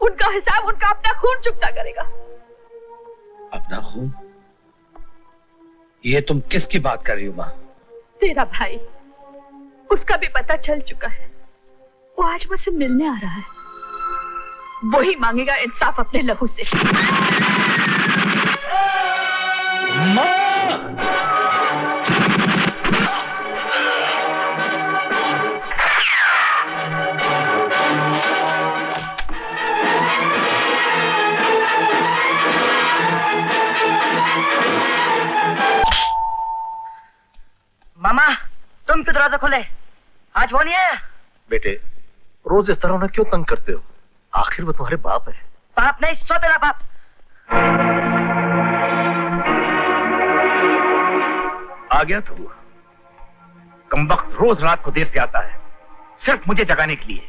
उनका हिसाब उनका अपना खून चुकता करेगा। अपना खून? ये तुम किसकी बात कर रही हो माँ? तेरा भाई, उसका भी पता चल चुका है। वो आज मुझसे मिलने आ रहा है। वही मांगेगा इंसाफ अपने लहू से। माँ! मामा, तुम क्यों दरवाजा खोले? आज वो नहीं आया? बेटे, रोज इस तरह उन्हें क्यों तंग करते हो? आखिर वो तुम्हारे बाप है। बाप नहीं, सौतेला बाप। आ गया तू? कमबख्त रोज रात को देर से आता है, सिर्फ मुझे जगाने के लिए।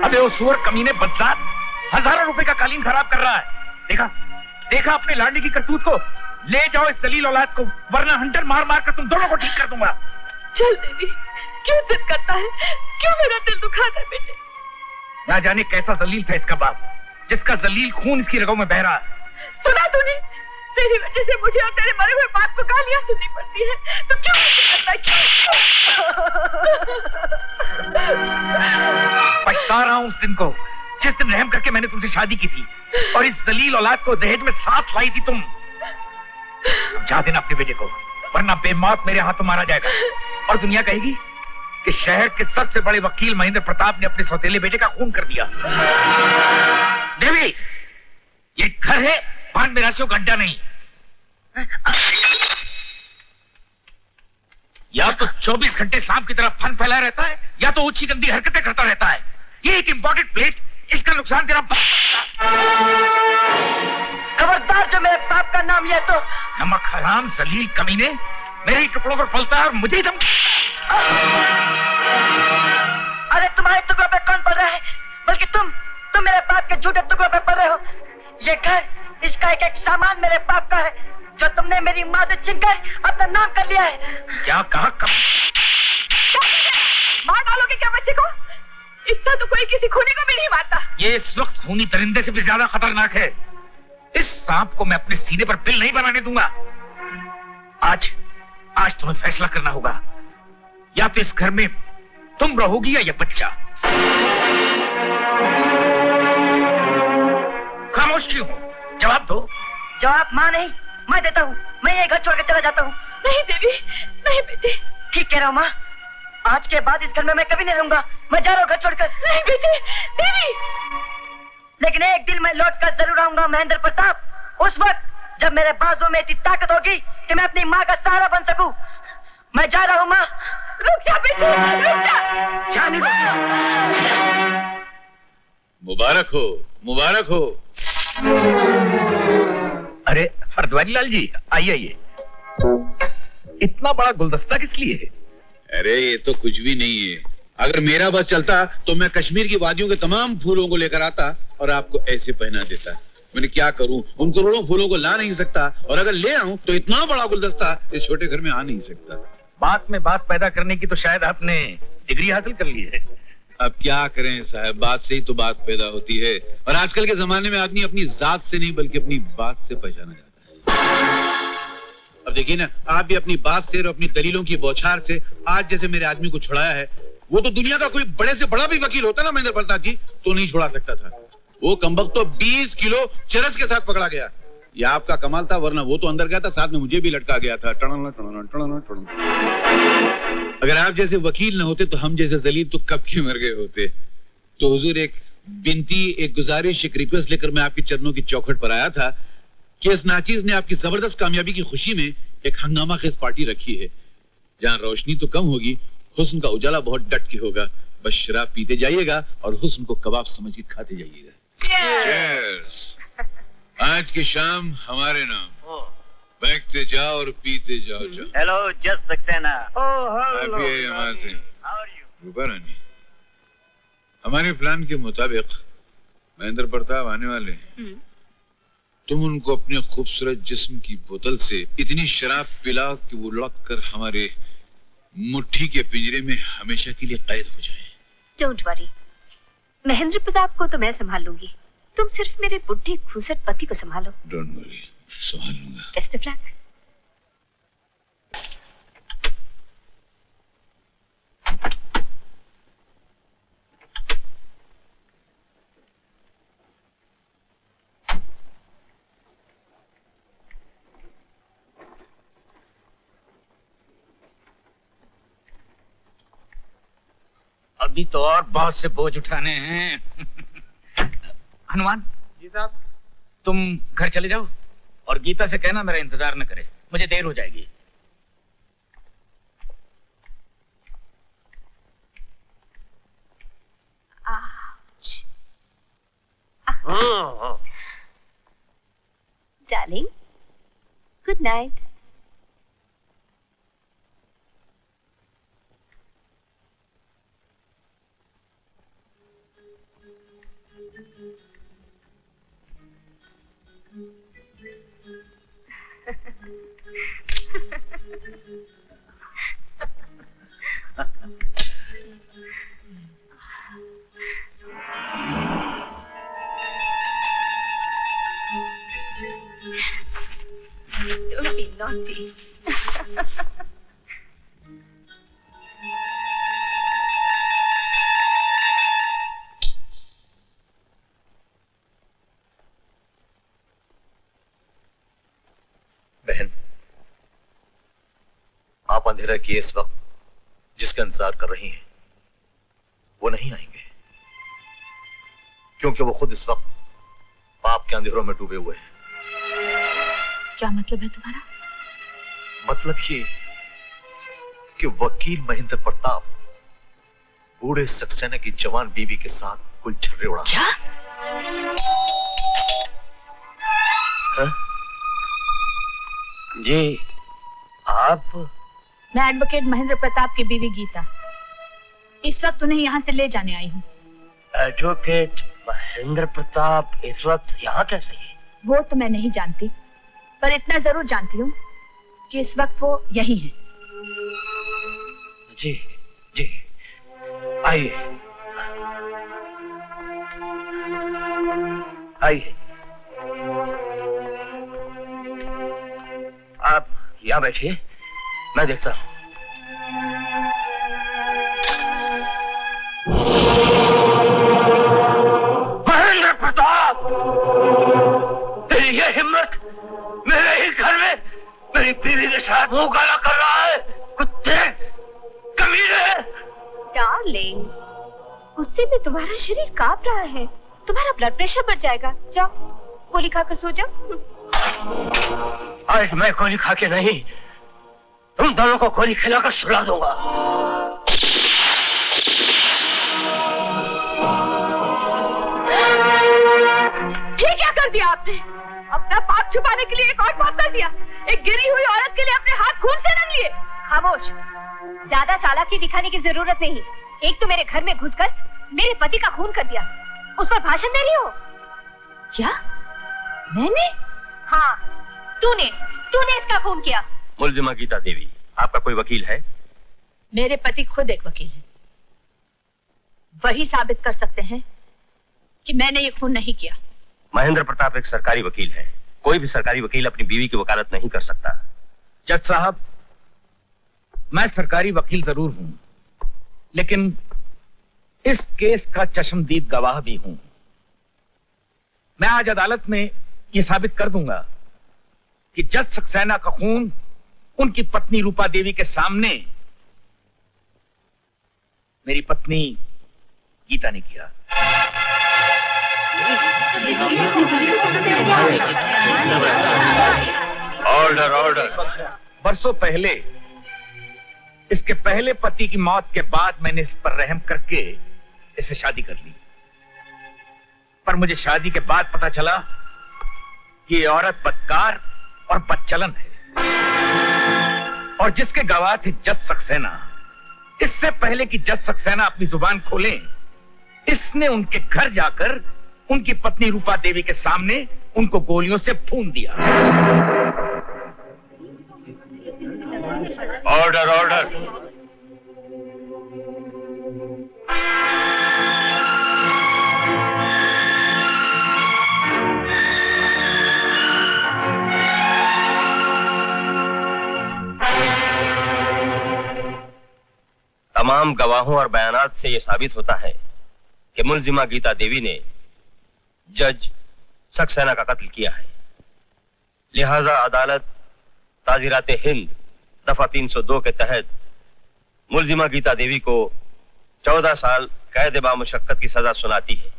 अबे वो सुअर कमीने बदजात हजारों रुपए का कालीन खराब कर रहा है। देखा देखा अपने लाडली की करतूत को। ले जाओ इस दलील औलाद को, वरना हंटर मार मार कर तुम दोनों को ठीक कर दूंगा। चल देवी, क्यों जिद करता है? क्यों मेरा दिल दुखाता है बेटे? ना जाने कैसा जलील था इसका बाप, जिसका जलील खून इसकी रगों में बह रहा है। सुना तूने? तेरी वजह से मुझे और तेरे मरे हुए बाप को गालियां सुननी पड़ती है। तो क्यों करता है? पछता रहा हूं उस दिन को, जिस दिन रहम करके मैंने तुमसे शादी की थी और इस जलील औलाद को दहेज में साथ लाई थी तुम। समझा देना अपने बेटे को, वरना बेमौत मेरे हाथों मारा जाएगा और दुनिया कहेगी कि शहर के सबसे बड़े वकील महेंद्र प्रताप ने अपने सौतेले बेटे का खून कर दिया। देवी, ये घर है, पान निराशियों का अड्डा नहीं। या तो 24 घंटे सांप की तरह फन फैलाया रहता है, या तो ऊंची गंदी हरकतें करता रहता है। ये एक इंपॉर्टेंट प्लेट, इसका नुकसान तेरा खबरदार जो मेरे बाप का नाम लिया तो। नमक हराम जलील कमीने, मेरे ही टुकड़ों पर पलता है और मुझे ही अरे तुम्हारे टुकड़ों पे कौन पड़ रहा है? बल्कि तुम मेरे बाप के झूठे टुकड़ों पे पड़ रहे हो। ये घर, इसका एक एक सामान मेरे बाप का है, जो तुमने मेरी माँ से छीनकर अपना नाम कर लिया है। क्या कहा? मार डालोगे क्या बच्चे को? इतना तो कोई किसी खूनी को भी नहीं मारता। ये इस वक्त खूनी दरिंदे से भी ज्यादा खतरनाक है। इस सांप को मैं अपने सीने पर बिल नहीं बनाने दूंगा। आज तुम्हें फैसला करना होगा, या तो इस घर में तुम रहोगी या ये बच्चा। खामोश क्यों हो? जवाब दो। जवाब माँ नहीं, मैं देता हूँ। मैं ये घर छोड़ के चला जाता हूँ। नहीं देवी, नहीं बेटे। ठीक कह रहा हूँ माँ, आज के बाद इस घर में मैं कभी नहीं रहूंगा। मैं जा रहा हूँ घर छोड़कर। नहीं बेटे, देवी। लेकिन एक दिन मैं लौट कर जरूर आऊंगा महेंद्र प्रताप, उस वक्त जब मेरे बाजू में इतनी ताकत होगी कि मैं अपनी माँ का सहारा बन सकूं। मैं जा रहा हूँ माँ। रुक जा बेटे, रुक जा। जाने दो। मुबारक हो, मुबारक हो। अरे हरद्वारी लाल जी, आइए आइए। इतना बड़ा गुलदस्ता किस लिए है? अरे ये तो कुछ भी नहीं है। अगर मेरा बस चलता तो मैं कश्मीर की वादियों के तमाम फूलों को लेकर आता और आपको ऐसे पहना देता। मैंने क्या करूं, उन करोड़ों फूलों को ला नहीं सकता, और अगर ले आऊं तो इतना बड़ा गुलदस्ता इस छोटे घर में आ नहीं सकता। बात में बात पैदा करने की तो शायद आपने डिग्री हासिल कर ली है। अब क्या करें साहब, बात से ही तो बात पैदा होती है, और आजकल के जमाने में आदमी अपनी जात से नहीं बल्कि अपनी बात से पहचाना जाता है। अब देखिए ना, आप भी अपनी बात से और अपनी दलीलों की बौछार से आज जैसे मेरे आदमी को छुड़ाया है। वो तो दुनिया का कोई बड़े से बड़ा भी वकील होता ना महेंद्र प्रताप जी, तो नहीं छुड़ा सकता था। वो कमबख्त तो 20 किलो चरस के साथ पकड़ा गया। ये आपका कमाल था, वरना वो तो अंदर गया था, साथ में मुझे भी लटका गया था। टणना टणना टणना टणना। अगर आप जैसे वकील न होते तो हम जैसे जलील तो कब के मर गए होते। तो हुजूर, एक बिनती, एक गुजारिश, एक रिक्वेस्ट लेकर मैं आपके चरणों की चौखट पर आया था कि इस नाचीज ने आपकी जबरदस्त कामयाबी की खुशी में एक हंगामा खेज पार्टी रखी है, जहाँ रोशनी तो कम होगी, हुस्न का उजाला बहुत डट के होगा। बस शराब पीते जाइएगा और हुस्न को कबाब समझ के खाते जाइएगा। आज की शाम हमारे नाम, बैठते जाओ और पीते जाओ। Hello just Saxena. हमारे प्लान के मुताबिक महेंद्र प्रताप आने वाले हैं, तुम उनको अपने खूबसूरत जिस्म की बोतल से इतनी शराब पिला कि वो लुढ़क कर हमारे मुट्ठी के पिंजरे में हमेशा के लिए कैद हो जाए। डोंट वरी, महेंद्र प्रताप को तो मैं संभाल लूंगी। तुम सिर्फ मेरे बुढ़े खूसट पति को संभालो। डोंट वरी, संभाल लूंगा। Best of luck. अभी तो और बहुत से बोझ उठाने हैं। हनुमान जी साहब। तुम घर चले जाओ और गीता से कहना मेरा इंतजार न करे, मुझे देर हो जाएगी। Darling, good night. Don't be naughty. बहन, आप अंधेरा किए इस वक्त जिसका इंतजार कर रही हैं, वो नहीं आएंगे, क्योंकि वो खुद इस वक्त पाप के अंधेरों में डूबे हुए हैं। क्या मतलब है तुम्हारा? मतलब ये कि वकील महेंद्र प्रताप बूढ़े सक्सेना की जवान बीवी के साथ गुलछर्रे उड़ा। क्या? जी आप? मैं एडवोकेट महेंद्र प्रताप की बीवी गीता इस वक्त उन्हें यहाँ से ले जाने आई हूँ। एडवोकेट महेंद्र प्रताप इस वक्त यहाँ कैसे? वो तो मैं नहीं जानती, पर इतना जरूर जानती हूँ कि इस वक्त वो यही हैं। जी जी, आइए आइए, आप यहाँ बैठिए, मैं देखता हूँ। महेंद्र प्रताप, तेरी ये हिम्मत मेरे ही घर में मेरी बीवी के साथ मुंह काला कर रहा है? कुत्ते, कमीने! डार्लिंग, उससे भी तुम्हारा शरीर कांप रहा है, तुम्हारा ब्लड प्रेशर बढ़ जाएगा। जाओ गोली खाकर सो जाओ। आज मैं गोली खा के नहीं, तुम दोनों को गोली खिलाकर सुला दूंगा। ये क्या कर दिया आपने? अपना पाप छुपाने के लिए एक और पाप कर दिया। एक गिरी हुई औरत के लिए अपने हाथ खून से रंग लिए। खामोश, ज्यादा चालाकी दिखाने की जरूरत नहीं। एक तो मेरे घर में घुसकर मेरे पति का खून कर दिया, उस पर भाषण दे रही हो? क्या? मैंने? हाँ, तूने इसका खून किया। मुलजिमा गीता देवी, आपका कोई वकील है? मेरे पति खुद एक वकील हैं। वही साबित कर सकते हैं कि मैंने ये खून नहीं किया। महेंद्र प्रताप एक सरकारी वकील है, कोई भी सरकारी वकील अपनी बीवी की वकालत नहीं कर सकता। जज साहब, मैं सरकारी वकील जरूर हूं, लेकिन इस केस का चश्मदीद गवाह भी हूं। मैं आज अदालत में यह साबित कर दूंगा कि जज सक्सेना का खून उनकी पत्नी रूपा देवी के सामने मेरी पत्नी गीता ने किया। Order order. बरसों पहले इसके पहले पति की मौत के बाद मैंने इस पर रहम करके इससे शादी कर ली, पर मुझे शादी के बाद पता चला कि ये औरत बदकार और बदचलन है, और जिसके गवाह थे जज सक्सेना। इससे पहले कि जज सक्सेना अपनी जुबान खोले, इसने उनके घर जाकर उनकी पत्नी रूपा देवी के सामने उनको गोलियों से भून दिया। Order order. तमाम गवाहों और बयानात से यह साबित होता है कि मुलजिमा गीता देवी ने जज सक्सेना का कत्ल किया है। लिहाजा अदालत ताजीरात हिंद दफा 302 के तहत मुलजिमा गीता देवी को 14 साल कैद बामुशक्कत की सजा सुनाती है।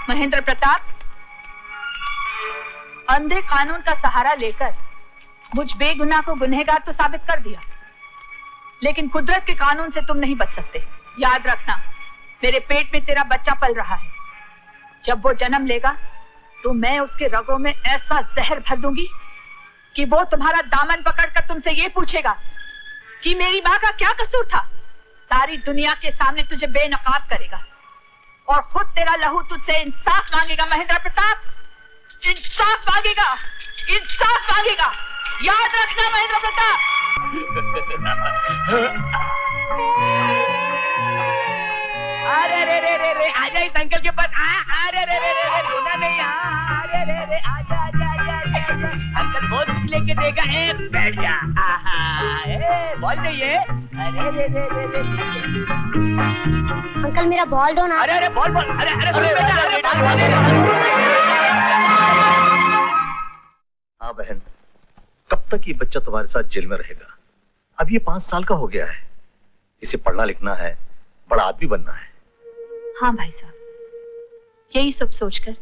महेंद्र प्रताप, अंधे कानून का सहारा लेकर मुझ बेगुनाह को गुनहगार तो साबित कर दिया, लेकिन कुदरत के कानून से तुम नहीं बच सकते। याद रखना, मेरे पेट में तेरा बच्चा पल रहा है। जब वो जन्म लेगा तो मैं उसके रगों में ऐसा जहर भर दूंगी कि वो तुम्हारा दामन पकड़कर तुमसे ये पूछेगा कि मेरी माँ का क्या कसूर था। सारी दुनिया के सामने तुझे बेनकाब करेगा और खुद तेरा लहू तुझसे इंसाफ मांगेगा। महेंद्र प्रताप, इंसाफ मांगेगा, इंसाफ मांगेगा। याद रखना महेंद्र प्रताप। अरे रे रे रे रे, आजा इस अंकल के पास। अरे रे रे रे, रोना नहीं। अरे रे रे, आजा आजा आजा आजा। अंकल बहुत कुछ लेके देगा। बैठ जा। बॉल चाहिए? अरे रे रे रे रे। अंकल मेरा बॉल दो ना। अरे अरे बॉल बॉल। अरे अरे हाँ बहन, कब तक ये बच्चा तुम्हारे साथ जेल में रहेगा? अब ये 5 साल का हो गया है। इसे पढ़ना लिखना है, बड़ा आदमी बनना है। हाँ भाई साहब, यही सब सोचकर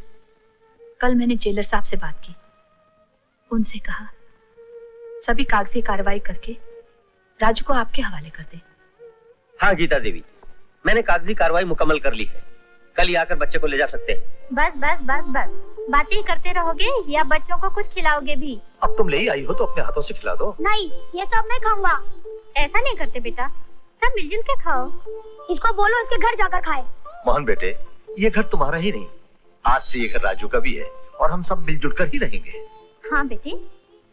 कल मैंने जेलर साहब से बात की। उनसे कहा सभी कागजी कार्रवाई करके राजू को आपके हवाले कर दे। हाँ गीता देवी, मैंने कागजी कार्रवाई मुकम्मल कर ली है। कल ही आकर बच्चे को ले जा सकते हैं। बस बस बस बस, बातें करते रहोगे या बच्चों को कुछ खिलाओगे भी? अब तुम ले ही आई हो तो अपने हाथों से खिला दो। नहीं, ये सब मैं खाऊंगा। ऐसा नहीं करते बेटा, सब मिलजुल के खाओ। इसको बोलो इसके घर जाकर खाए। मोहन बेटे, ये घर तुम्हारा ही नहीं, आज से ये घर राजू का भी है और हम सब मिलजुल कर ही रहेंगे। हाँ बेटे,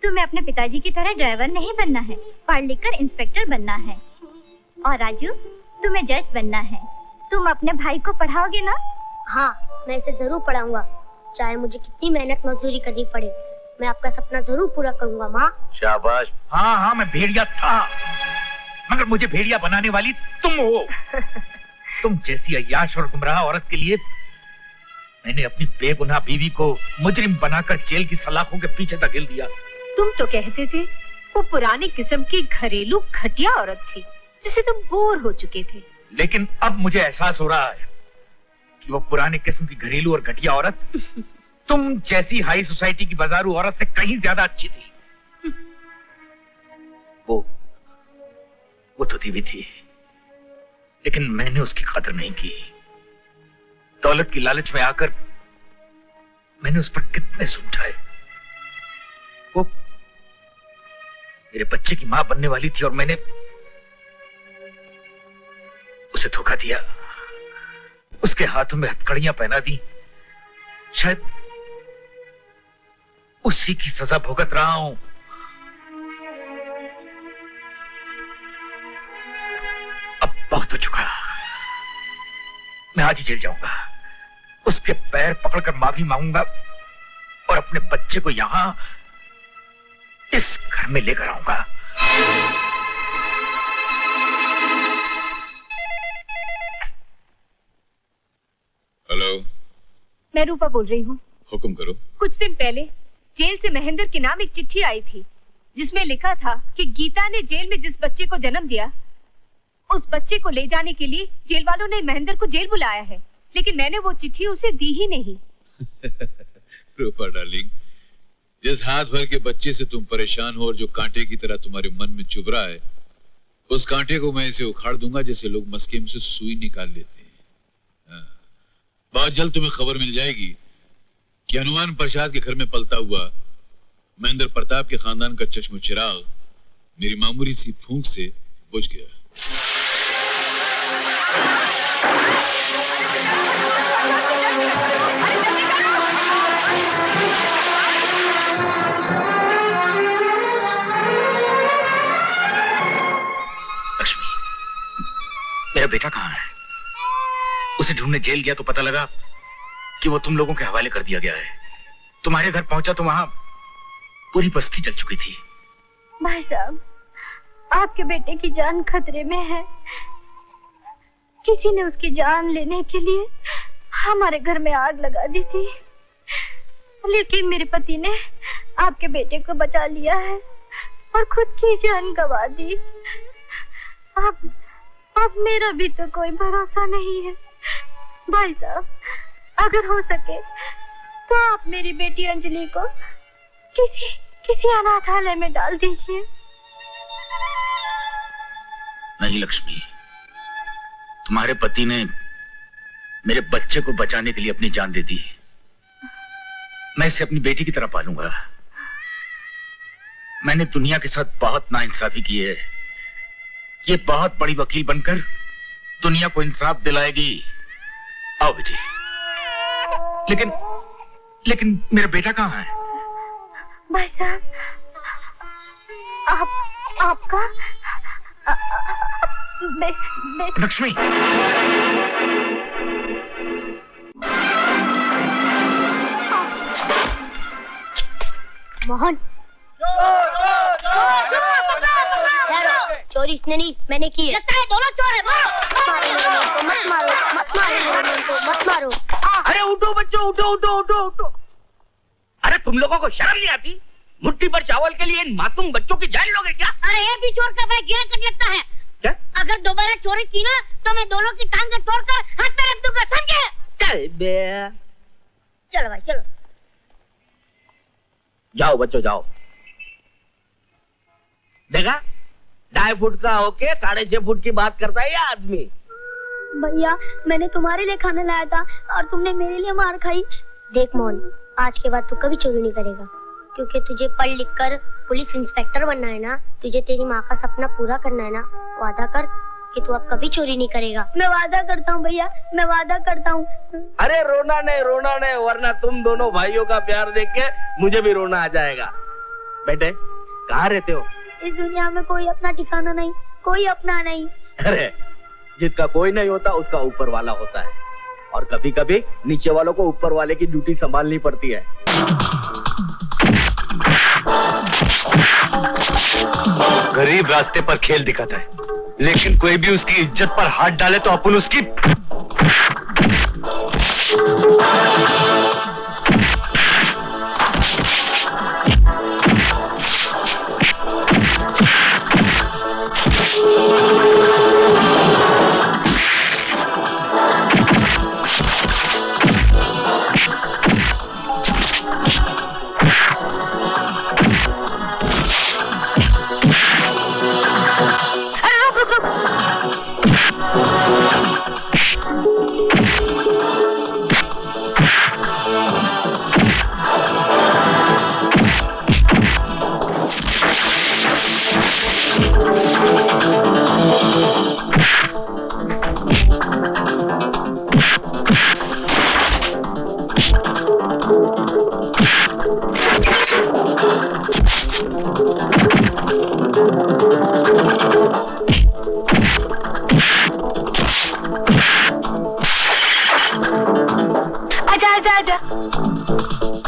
तुम्हें अपने पिताजी की तरह ड्राइवर नहीं बनना है, पढ़ लिख कर इंस्पेक्टर बनना है। और राजू, तुम्हें जज बनना है। तुम अपने भाई को पढ़ाओगे ना? हाँ, मैं इसे जरूर पढ़ाऊंगा, चाहे मुझे कितनी मेहनत मजदूरी करनी पड़े। मैं आपका सपना जरूर पूरा करूंगा माँ। शाबाश। हाँ हाँ, मैं भेड़िया था, मगर मुझे भेड़िया बनाने वाली तुम हो। तुम जैसी अय्याश और गुमराह औरत के लिए मैंने अपनी बेगुनाह बीवी को मुजरिम बनाकर जेल की सलाखों के पीछे धकेल दिया। तुम तो कहते थे वो पुरानी किस्म की घरेलू घटिया औरत थी जिसे तुम बोर हो चुके थे। लेकिन अब मुझे एहसास हो रहा है कि वो पुराने किस्म की घरेलू और घटिया औरत तुम जैसी हाई सोसाइटी की बाजारू औरत से कहीं ज्यादा अच्छी थी। वो तो देवी थी, लेकिन मैंने उसकी कदर नहीं की। दौलत की लालच में आकर मैंने उस पर कितने सुलझाए। वो मेरे बच्चे की मां बनने वाली थी और मैंने उसे धोखा दिया, उसके हाथों में हथकड़ियां पहना दी। शायद उसी की सजा भुगत रहा हूं। अब बहुत हो चुका, मैं आज ही जेल जाऊंगा, उसके पैर पकड़कर माफी मांगूंगा और अपने बच्चे को यहां इस घर में लेकर आऊंगा। हेलो, मैं रूपा बोल रही हूँ। हुक्म करो। कुछ दिन पहले जेल से महेंद्र के नाम एक चिट्ठी आई थी जिसमें लिखा था कि गीता ने जेल में जिस बच्चे को जन्म दिया उस बच्चे को ले जाने के लिए जेल वालों ने महेंद्र को जेल बुलाया है, लेकिन मैंने वो चिट्ठी उसे दी ही नहीं। रूपा डार्लिंग, जिस हाथ भर के बच्चे से तुम परेशान हो और जो कांटे की तरह तुम्हारे मन में चुभ रहा है, उस कांटे को मैं इसे उखाड़ दूंगा जैसे लोग मस्केम से सुई निकाल लेते हैं। बहुत जल्द तुम्हें खबर मिल जाएगी कि हनुमान प्रसाद के घर में पलता हुआ महेंद्र प्रताप के खानदान का चश्म चिराग मेरी मामूली सी फूंक से बुझ गया। लक्ष्मी, मेरा बेटा कहाँ है? उसे ढूंढने जेल गया तो पता लगा कि वो तुम लोगों के हवाले कर दिया गया है। तुम्हारे घर पहुंचा तो वहां पूरी बस्ती जल चुकी थी। भाई साहब, आपके बेटे की जान खतरे में है। किसी ने उसकी जान लेने के लिए हमारे घर में आग लगा दी थी, लेकिन मेरे पति ने आपके बेटे को बचा लिया है और खुद की जान गंवा दी। अब मेरा भी तो कोई भरोसा नहीं है। भाई साहब, अगर हो सके तो आप मेरी बेटी अंजलि को किसी अनाथालय में डाल दीजिए। नहीं लक्ष्मी, तुम्हारे पति ने मेरे बच्चे को बचाने के लिए अपनी जान दे दी। मैं इसे अपनी बेटी की तरह पालूंगा। मैंने दुनिया के साथ बहुत नाइंसाफी की है। ये बहुत बड़ी वकील बनकर दुनिया को इंसाफ दिलाएगी। आओ बेटी। लेकिन मेरा बेटा कहाँ है? भाई साहब, आपका लक्ष्मी, मोहन, चोरी इसने नहीं, मैंने की है। लगता है दोनों चोर है। मारो, मत मारो, मत मारो, मत मारो। अरे उठो बच्चों, उठो उठो उठो उठो। अरे तुम लोगों को शर्म नहीं आती? मुट्ठी पर चावल के लिए इन मासूम बच्चों की जान लोगे क्या? अरे ये भी चोर का भाई गिरा कर लगता है। क्या? अगर दोबारा चोरी की ना तो मैं दोनों की टांग तोड़कर हाथ में रख दूंगा, समझे? चल बे। चलो भाई चलो। जाओ बच्चों जाओ। देखा, 2.5 फुट का होके 6.5 फुट की बात करता है ये आदमी। भैया, मैंने तुम्हारे लिए खाना लाया था और तुमने मेरे लिए मार खाई। देख मोहन, आज के बाद तू कभी चोरी नहीं करेगा, क्योंकि तुझे पढ़ लिख कर पुलिस इंस्पेक्टर बनना है ना। तुझे तेरी माँ का सपना पूरा करना है ना। वादा कर कि तू अब कभी चोरी नहीं करेगा। मैं वादा करता हूँ भैया, मैं वादा करता हूँ। अरे रोना नहीं, वरना तुम दोनों भाइयों का प्यार देख के मुझे भी रोना आ जाएगा। बेटे, कहाँ रहते हो? इस दुनिया में कोई अपना ठिकाना नहीं, कोई अपना नहीं। अरे जिसका कोई नहीं होता उसका ऊपर वाला होता है, और कभी कभी नीचे वालों को ऊपर वाले की ड्यूटी संभालनी पड़ती है। गरीब रास्ते पर खेल दिखाता है, लेकिन कोई भी उसकी इज्जत पर हाथ डाले तो अपन उसकी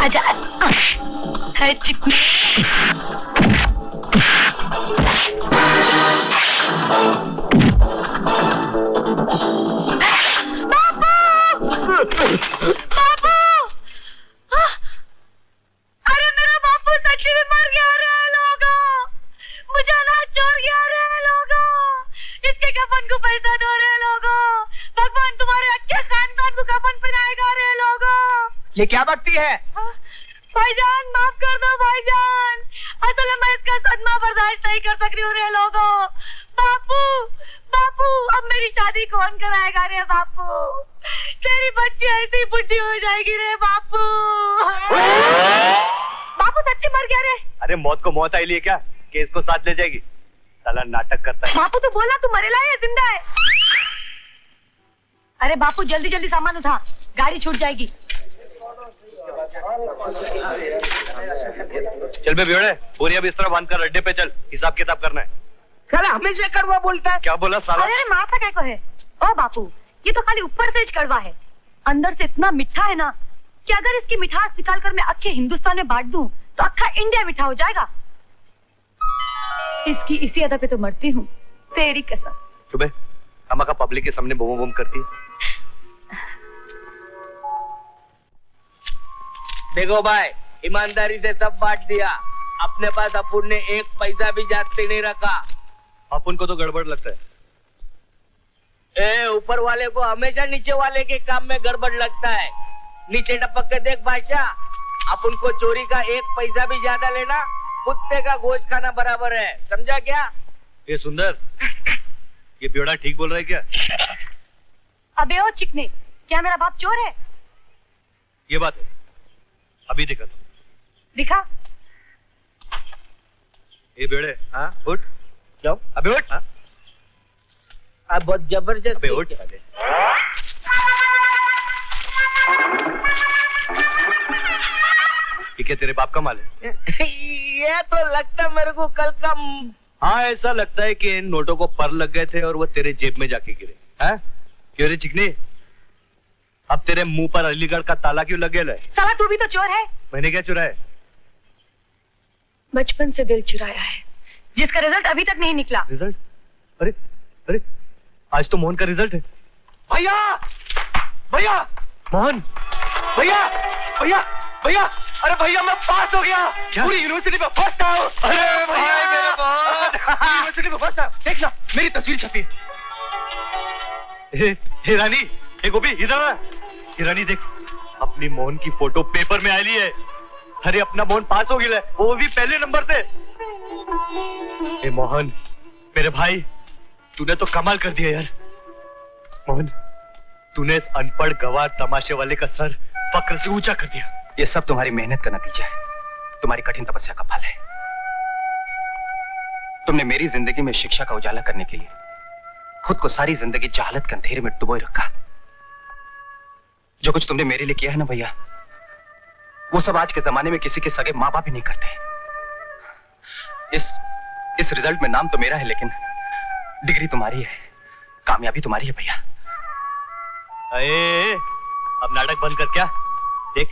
आजा है चिकनी। बाबू, अरे मेरा बापू सच्ची में मर गया रे लोगों। मुझे ना छोड़ गया रे लोगों। इसके कफन को पैसा दो रे लोगों। भगवान तुम्हारे अच्छे खानदान को कफन पहनाएगा रे लोगों। ये क्या बकती है? भाईजान माफ कर दो भाईजान, असल में मैं इसका सदमा बर्दाश्त नहीं कर सक रही हूँ रे लोगों। बापू बापू, अब मेरी शादी कौन कराएगा रे बापू? तेरी बच्ची ऐसी बुढ़ी हो जाएगी रे बापू। बापू सच्ची मर गया रे। अरे मौत को मौत आई लिए क्या, केस को साथ ले जाएगी। साला नाटक करता है। बापू तो बोला तू मरेला है जिंदा है। अरे बापू जल्दी जल्दी सामान उठा, गाड़ी छूट जाएगी। चल बे बेवड़े, बोरिया बिस्तर बांध कर अड्डे पे चल, हिसाब किताब करना है। साला हमेशा कड़वा बोलता है। क्या बोला साला? अरे माथा क्या को है? ओ बापू, ये तो खाली ऊपर से कड़वा है, अंदर से इतना मीठा है ना कि अगर इसकी मिठास निकाल कर मैं अक्खे हिंदुस्तान में बांट दूं तो अक्खा इंडिया मीठा हो जाएगा। इसकी इसी अदा पे तो मरती हूँ, तेरी कसम। सुबह अम्मा का पब्लिक के सामने बोम बोम करती है। देखो भाई, ईमानदारी से सब बांट दिया, अपने पास अपुन ने एक पैसा भी जाते नहीं रखा। अपुन को तो गड़बड़ लगता है। ऊपर वाले को हमेशा नीचे वाले के काम में गड़बड़ लगता है। नीचे टपक के देख बादशाह, अपन को चोरी का एक पैसा भी ज्यादा लेना कुत्ते का गोश्त खाना बराबर है, समझा क्या? ये सुंदर, ये बेवड़ा ठीक बोल रहा है क्या? अबे ओ चिकने, क्या मेरा बाप चोर है? ये बात है, अभी दिखा तो। दिखा। ये बेवड़े, हाँ उठ। क्यों? अबे उठ। हाँ? अब बहुत जबरदस्त। अबे उठ साले। ये क्या तेरे बाप का माल है? ये तो लगता मेरे को कल का। हाँ ऐसा लगता है कि इन नोटों को पर लग गए थे और वो तेरे जेब में जाके गिरे। हैं? क्यों रे चिकनी? अब तेरे मुंह पर अलीगढ़ का ताला क्यों लग गया है? साला तू भी तो चोर है। मैंने क्या चुराया? बचपन से दिल चुराया है, जिसका रिजल्ट अभी तक नहीं निकला। रिजल्ट? अरे अरे आज तो मोहन का रिजल्ट है। भैया भैया मोहन, भैया भैया भैया, अरे भैया मैं पास हो गया, पूरी यूनिवर्सिटी में फर्स्ट आया। अरे भैया मेरे बहुत यूनिवर्सिटी में फर्स्ट आया। देखना मेरी तस्वीर छपी है। हे रानी, हे गोपी इधर आ। हे रानी देख, अपनी मोहन की फोटो पेपर में आई है। अरे अपना मोहन पास हो गया है, वो भी पहले नंबर से। हे मोहन मेरे भाई, तूने तो कमाल कर दिया यार। मोहन, तूने इस अनपढ़ गवार तमाशे वाले का सर फक्र से ऊंचा कर दिया। ये सब तुम्हारी मेहनत का नतीजा है, तुम्हारी कठिन तपस्या का फल है। तुमने मेरी जिंदगी में शिक्षा का उजाला करने के लिए खुद को सारी जिंदगी जहालत के अंधेरे में डुबोए रखा। जो कुछ तुमने मेरे लिए किया है ना भैया, वो सब आज के जमाने में किसी के सगे माँ बाप ही नहीं करते। इस रिजल्ट में नाम तो मेरा है, लेकिन डिग्री तुम्हारी है, कामयाबी तुम्हारी है भैया। अरे अब नाटक बंद कर। क्या देख,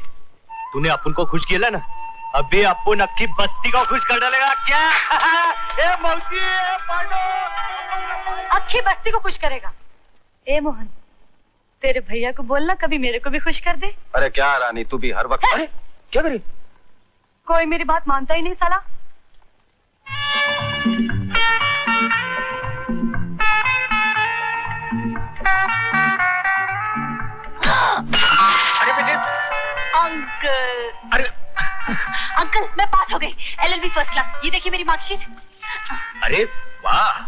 तूने अपुन को खुश किया ना, अभी अपुन अक्की बस्ती को खुश कर डालेगा। क्या ए मौसी, अक्खी बस्ती को खुश करेगा। ए मोहन, तेरे भैया को बोलना कभी मेरे को भी खुश कर दे। अरे क्या रानी, तू भी हर वक्त। अरे क्या करी? कोई मेरी बात मानता ही नहीं साला। अरे बेटे, अंकल। अरे अंकल मैं पास हो गई, LLB फर्स्ट क्लास। ये देखिए मेरी मार्कशीट। अरे वाह,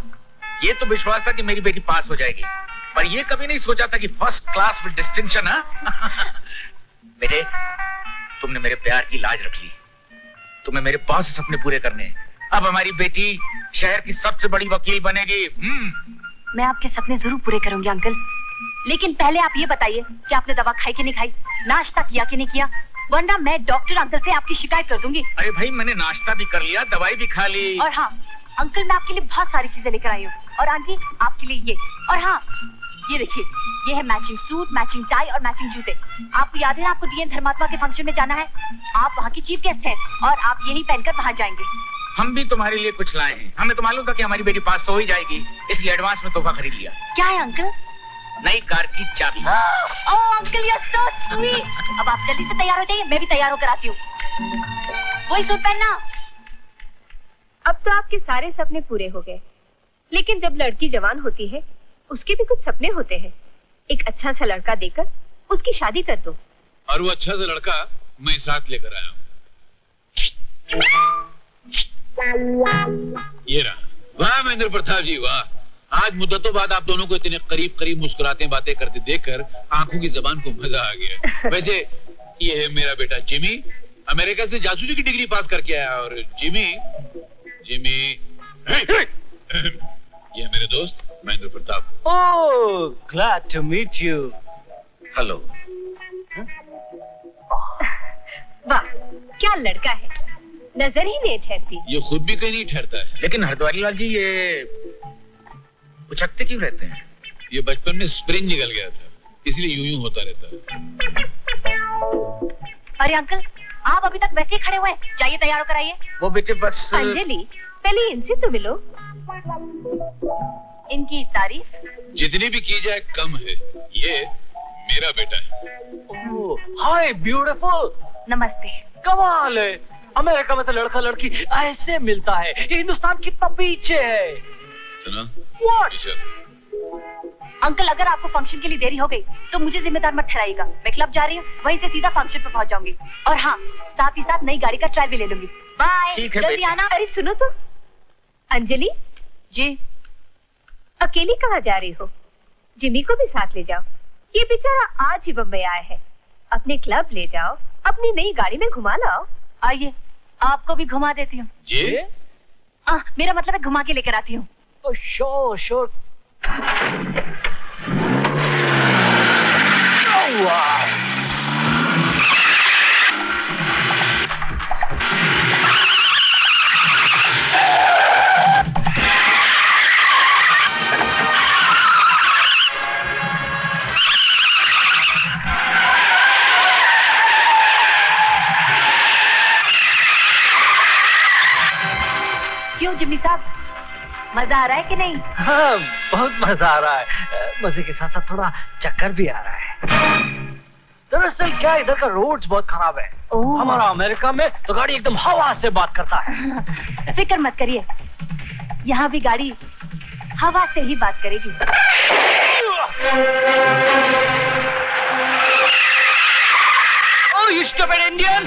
ये तो विश्वास था कि मेरी बेटी पास हो जाएगी, पर ये कभी नहीं सोचा था कि फर्स्ट क्लास विद डिस्टिंक्शन। बेटे, तुमने मेरे प्यार की लाज रख ली, तुम्हें मेरे बहुत से सपने पूरे करने हैं। अब हमारी बेटी शहर की सबसे बड़ी वकील बनेगी। मैं आपके सपने जरूर पूरे करूंगी अंकल, लेकिन पहले आप ये बताइए कि आपने दवा खाई कि नहीं खाई, नाश्ता किया कि नहीं किया, वरना मैं डॉक्टर अंकल से आपकी शिकायत कर दूंगी। अरे भाई, मैंने नाश्ता भी कर लिया, दवाई भी खा ली। और हाँ अंकल, मैं आपके लिए बहुत सारी चीजें लेकर आई हूँ। और आंटी आपके लिए ये। और हाँ ये देखिए, ये है मैचिंग सूट, मैचिंग टाई और मैचिंग जूते। आपको याद है आपको DN धर्मात्मा के फंक्शन में जाना है, आप वहाँ की चीफ गेस्ट हैं और आप यही पहनकर वहाँ जाएंगे। हम भी तुम्हारे लिए कुछ लाए हैं, हमें तो मालूम था कि हमारी बेटी पास तो हो ही जाएगी, इसलिए एडवांस में तोहफा खरीद लिया। क्या है अंकल? नई कार की चाबी। Oh uncle, you are so sweet. अब आप जल्दी से तैयार हो जाइए, मैं भी तैयार होकर आती हूँ। वही सूट पहनना। अब तो आपके सारे सपने पूरे हो गए, लेकिन जब लड़की जवान होती है उसके भी कुछ सपने होते हैं। एक अच्छा सा लड़का देकर उसकी शादी कर दो। और वो अच्छा सा लड़का मैं साथ लेकर आया हूँ। ये रहा। वाह महेंद्र प्रताप जी वाह, आज मुद्दतों बाद आप दोनों को इतने करीब करीब मुस्कुराते बातें करते देखकर आंखों की जबान को मजा आ गया। वैसे ये है मेरा बेटा जिमी, अमेरिका से जासूसी की डिग्री पास करके आया। और जिमी ये मेरे दोस्त महेंद्र प्रताप। ओह, glad to meet you. Hello. वाह, क्या लड़का है, नजर ही नहीं ठहरती। ये खुद भी कहीं नहीं ठहरता है। लेकिन हरद्वारी लाल जी ये उछकते क्यों रहते हैं? ये बचपन में स्प्रिंग निकल गया था, इसलिए यूं यूं होता रहता है। अरे अंकल, आप अभी तक वैसे ही खड़े हुए हैं, जाइए तैयार होकर आइए। वो बेटे बस अंजलि, पहले इनसे तो मिलो। इनकी तारीफ जितनी भी की जाए कम है। ये मेरा बेटा है। ओह, हाय ब्यूटीफुल। नमस्ते। कमाल है, अमेरिका में तो लड़का लड़की ऐसे मिलता है, ये हिंदुस्तान कितना पीछे है। सुना? What? अंकल, अगर आपको फंक्शन के लिए देरी हो गई तो मुझे जिम्मेदार मत ठहराइएगा। मैं क्लब जा रही हूँ, वहीं से सीधा फंक्शन पर पहुँच जाऊंगी। और हाँ, साथ ही साथ नई गाड़ी का ट्रायल भी ले लूंगी। बाय, ठीक है जल्दी बेटी। आना। अरे सुनो तो, अंजलि जी, अकेली कहाँ जा रही हो? जिमी को भी साथ ले जाओ, ये बेचारा आज ही बम्बई आया है। अपने क्लब ले जाओ, अपनी नई गाड़ी में घुमा लाओ। आइए, आपको भी घुमा देती हूँ। जी? मेरा मतलब है घुमा के लेकर आती हूँ। Sure sure. क्यों जिम्मी साहब, मजा आ रहा है कि नहीं? हाँ, बहुत मजा आ रहा है। मजे के साथ साथ थोड़ा चक्कर भी आ रहा है। दरअसल क्या, इधर का रोड्स बहुत खराब है। हमारा अमेरिका में तो गाड़ी एकदम हवा से बात करता है। फिक्र मत करिए, यहाँ भी गाड़ी हवा से ही बात करेगी। Oh, you stupid Indian!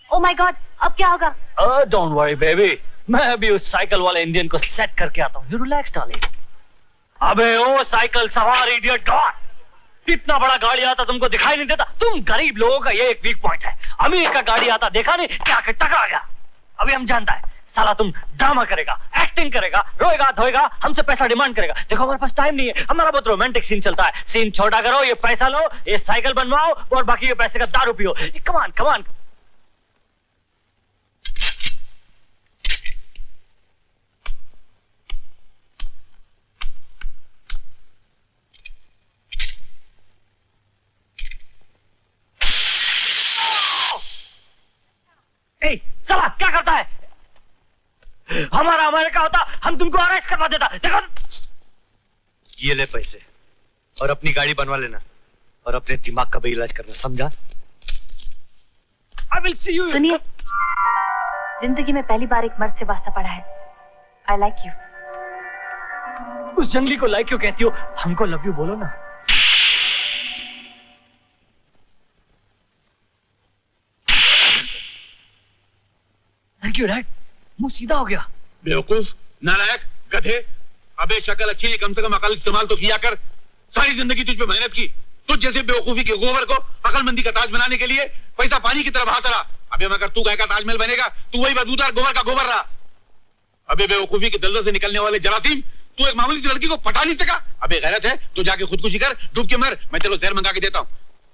Oh my God, अब क्या होगा? Don't worry, baby. मैं अभी उस साइकिल वाले इंडियन को सेट करके आता हूँ। You relax, darling. अबे ओ साइकिल सवार इडियट गॉड! इतना बड़ा गाड़ी आता तुमको दिखाई नहीं देता? तुम गरीब लोगों का ये एक वीक पॉइंट है। अमीर का गाड़ी आता देखा नहीं, क्या के टकरा गया। अभी हम जानता है, साला तुम ड्रामा करेगा, एक्टिंग करेगा, रोएगा धोएगा, हमसे पैसा डिमांड करेगा। देखो हमारे पास टाइम नहीं है, हमारा बहुत रोमांटिक सीन चलता है। सीन छोटा करो, ये पैसा लो, ये साइकिल बनवाओ और बाकी ये पैसे का दारू पियो। कमान कमान। साला क्या करता है? हमारा अमेरिका होता हम तुमको अरेस्ट करवा देता। देखो, ये ले पैसे और अपनी गाड़ी बनवा लेना और अपने दिमाग का भी इलाज करना, समझा? I will see you. सुनिए, जिंदगी में पहली बार एक मर्द से वास्ता पड़ा है। I like you. उस जंगली को लाइक क्यों कहती हो? हमको लव यू बोलो ना। Thank you dad. मुंह सीधा हो गया। बेवकूफ, नालायक, गधे। अबे शक्ल अच्छी है, कम से कम अकल इस्तेमाल तो किया कर। सारी जिंदगी तुझ पे मेहनत की, तुझ जैसे बेवकूफी के गोबर को अकलमंदी का ताज बनाने के लिए पैसा पानी की तरह बहाता रहा। अबे मगर तू गाय का ताजमहल बनेगा, तू वही बदबूदार गोबर का गोबर रहा। अबे बेवकूफी के दलदल से निकलने वाले जरासीम, तू एक मामूली सी लड़की को पटा नहीं सका। अबे गैरत है तो जाके खुदकुशी कर, डूब के मर। मैं तेरे जहर मंगा के देता हूँ,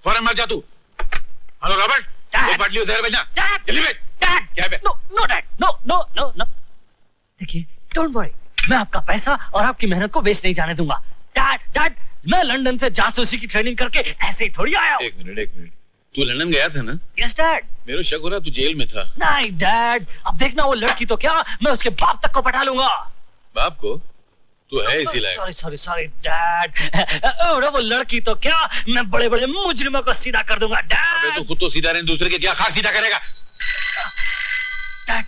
फौरन मर जा तू। हेलो रॉबर्ट, एक बाटली जहर भेजना जल्दी भेज। क्या है? No dad, no. देखिए, डोंट वरी, मैं आपका पैसा और आपकी मेहनत को वेस्ट नहीं जाने दूंगा। डैड, मैं लंदन से जासूसी की ट्रेनिंग करके ऐसे ही थोड़ी आया हूँ। एक मिनट, तू लंदन गया था ना? Yes dad. मेरा शक हो रहा तू जेल में था। नहीं डैड, अब देखना वो लड़की तो क्या, मैं उसके बाप तक को पटा लूंगा। बाप को? तू है इसी लायक। Sorry dad. वो लड़की तो क्या, मैं बड़े बड़े मुजरिमों को सीधा कर दूंगा डैड। अबे तू खुद तो सीधा रहे, दूसरे के क्या खाक सीधा करेगा? डैड,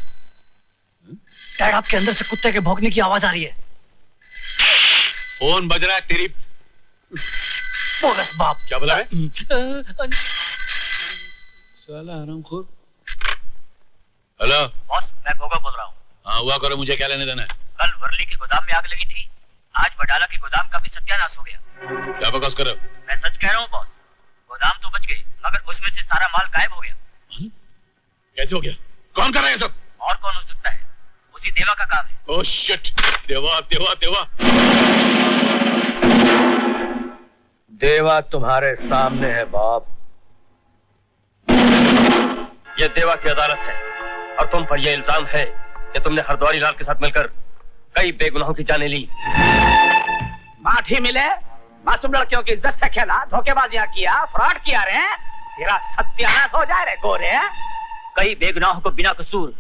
डैड, आपके अंदर से कुत्ते के भौंकने की आवाज आ रही है। फोन बज रहा है तेरी। बोगस बाप। क्या बोला है? साला हरामखोर। हेलो बॉस, मैं गोगा बोल रहा हूँ। हाँ, हुआ करो, मुझे क्या लेने देना है? कल वर्ली के गोदाम में आग लगी थी, आज वडाला के गोदाम का भी सत्यानाश हो गया। क्या बकवास कर रहे हो? मैं सच कह रहा हूँ बॉस, गोदाम तो बच गए मगर उसमें से सारा माल गायब हो गया। कैसे हो गया? कौन कर रहा है सब? और कौन हो सकता है, उसी देवा का काम है। ओह शिट, देवा देवा देवा। देवा तुम्हारे सामने है बाप। यह देवा की अदालत है और तुम पर यह इल्जाम है कि तुमने हरद्वारी लाल के साथ मिलकर कई बेगुनाहों की जानें ली। माठी मिले, मासूम लड़कियों की इज्जत से खेला, धोखेबाजियां किया, फ्रॉड किया रे, तेरा सत्यानाश हो जाए रे गोरे। कई बेगुनाहों को बिना कसूर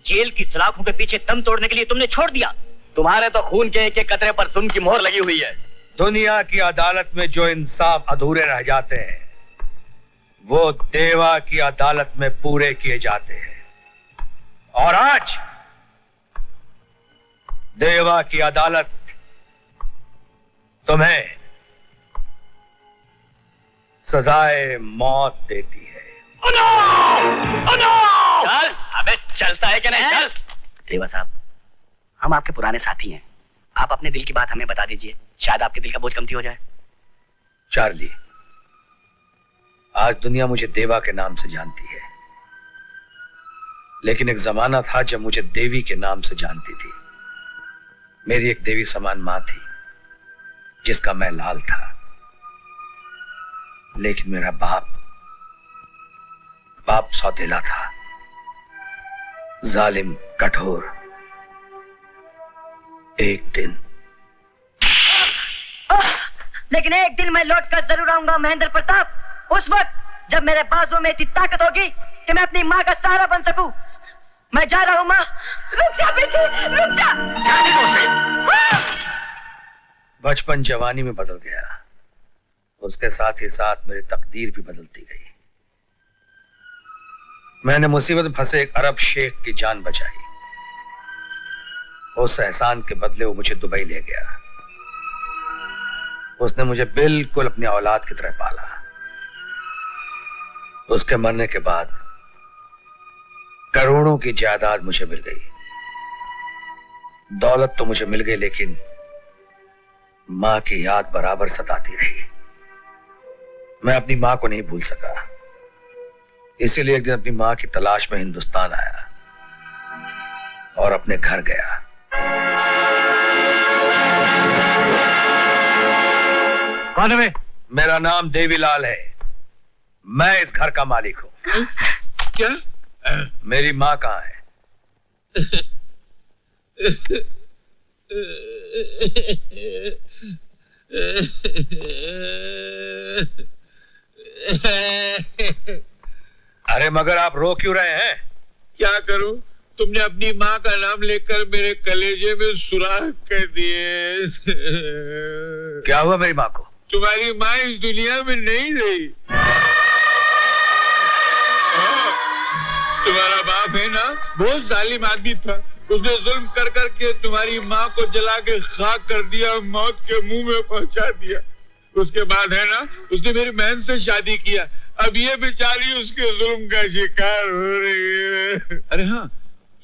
जेल की सलाखों के पीछे दम तोड़ने के लिए तुमने छोड़ दिया। तुम्हारे तो खून के एक एक कतरे पर सुन की मोहर लगी हुई है। दुनिया की अदालत में जो इंसाफ अधूरे रह जाते हैं वो देवा की अदालत में पूरे किए जाते हैं। और आज देवा की अदालत तुम्हें सजाए मौत देती है। चल, अबे चलता है कि नहीं? चल। देवा साहब, हम आपके पुराने साथी हैं, आप अपने दिल की बात हमें बता दीजिए, शायद आपके दिल का बोझ कमती हो जाए। चार्ली, आज दुनिया मुझे देवा के नाम से जानती है, लेकिन एक जमाना था जब मुझे देवी के नाम से जानती थी। मेरी एक देवी समान मां थी जिसका मैं लाल था, लेकिन मेरा बाप सौतेला था, जालिम, कठोर। एक दिन लेकिन एक दिन मैं लौट कर जरूर आऊंगा महेंद्र प्रताप, उस वक्त जब मेरे बाजू में इतनी ताकत होगी कि मैं अपनी माँ का सहारा बन सकूं। मैं जा रहा हूँ माँ। रुक जा बेटी, रुक जा। बचपन जवानी में बदल गया, उसके साथ ही साथ मेरी तकदीर भी बदलती गई। मैंने मुसीबत में फंसे एक अरब शेख की जान बचाई। उस एहसान के बदले वो मुझे दुबई ले गया। उसने मुझे बिल्कुल अपनी औलाद की तरह पाला। उसके मरने के बाद करोड़ों की जायदाद मुझे मिल गई। दौलत तो मुझे मिल गई, लेकिन मां की याद बराबर सताती रही। मैं अपनी मां को नहीं भूल सका, इसीलिए एक दिन अपनी मां की तलाश में हिंदुस्तान आया और अपने घर गया। कौन है? मेरा नाम देवीलाल है, मैं इस घर का मालिक हूँ। क्या? मेरी माँ कहाँ है? अरे मगर आप रो क्यों रहे हैं? क्या करूं? तुमने अपनी माँ का नाम लेकर मेरे कलेजे में सुराख कर दिए। क्या हुआ मेरी माँ को? तुम्हारी माँ इस दुनिया में नहीं रही। तुम्हारा बाप है ना, बहुत जालिम आदमी था। उसने जुल्म कर करके तुम्हारी माँ को जला के खाक कर दिया, मौत के मुंह में पहुंचा दिया। उसके बाद है ना, उसने मेरी बहन से शादी किया। अब ये बेचारी उसके जुल्म का शिकार हो रही है। अरे हाँ,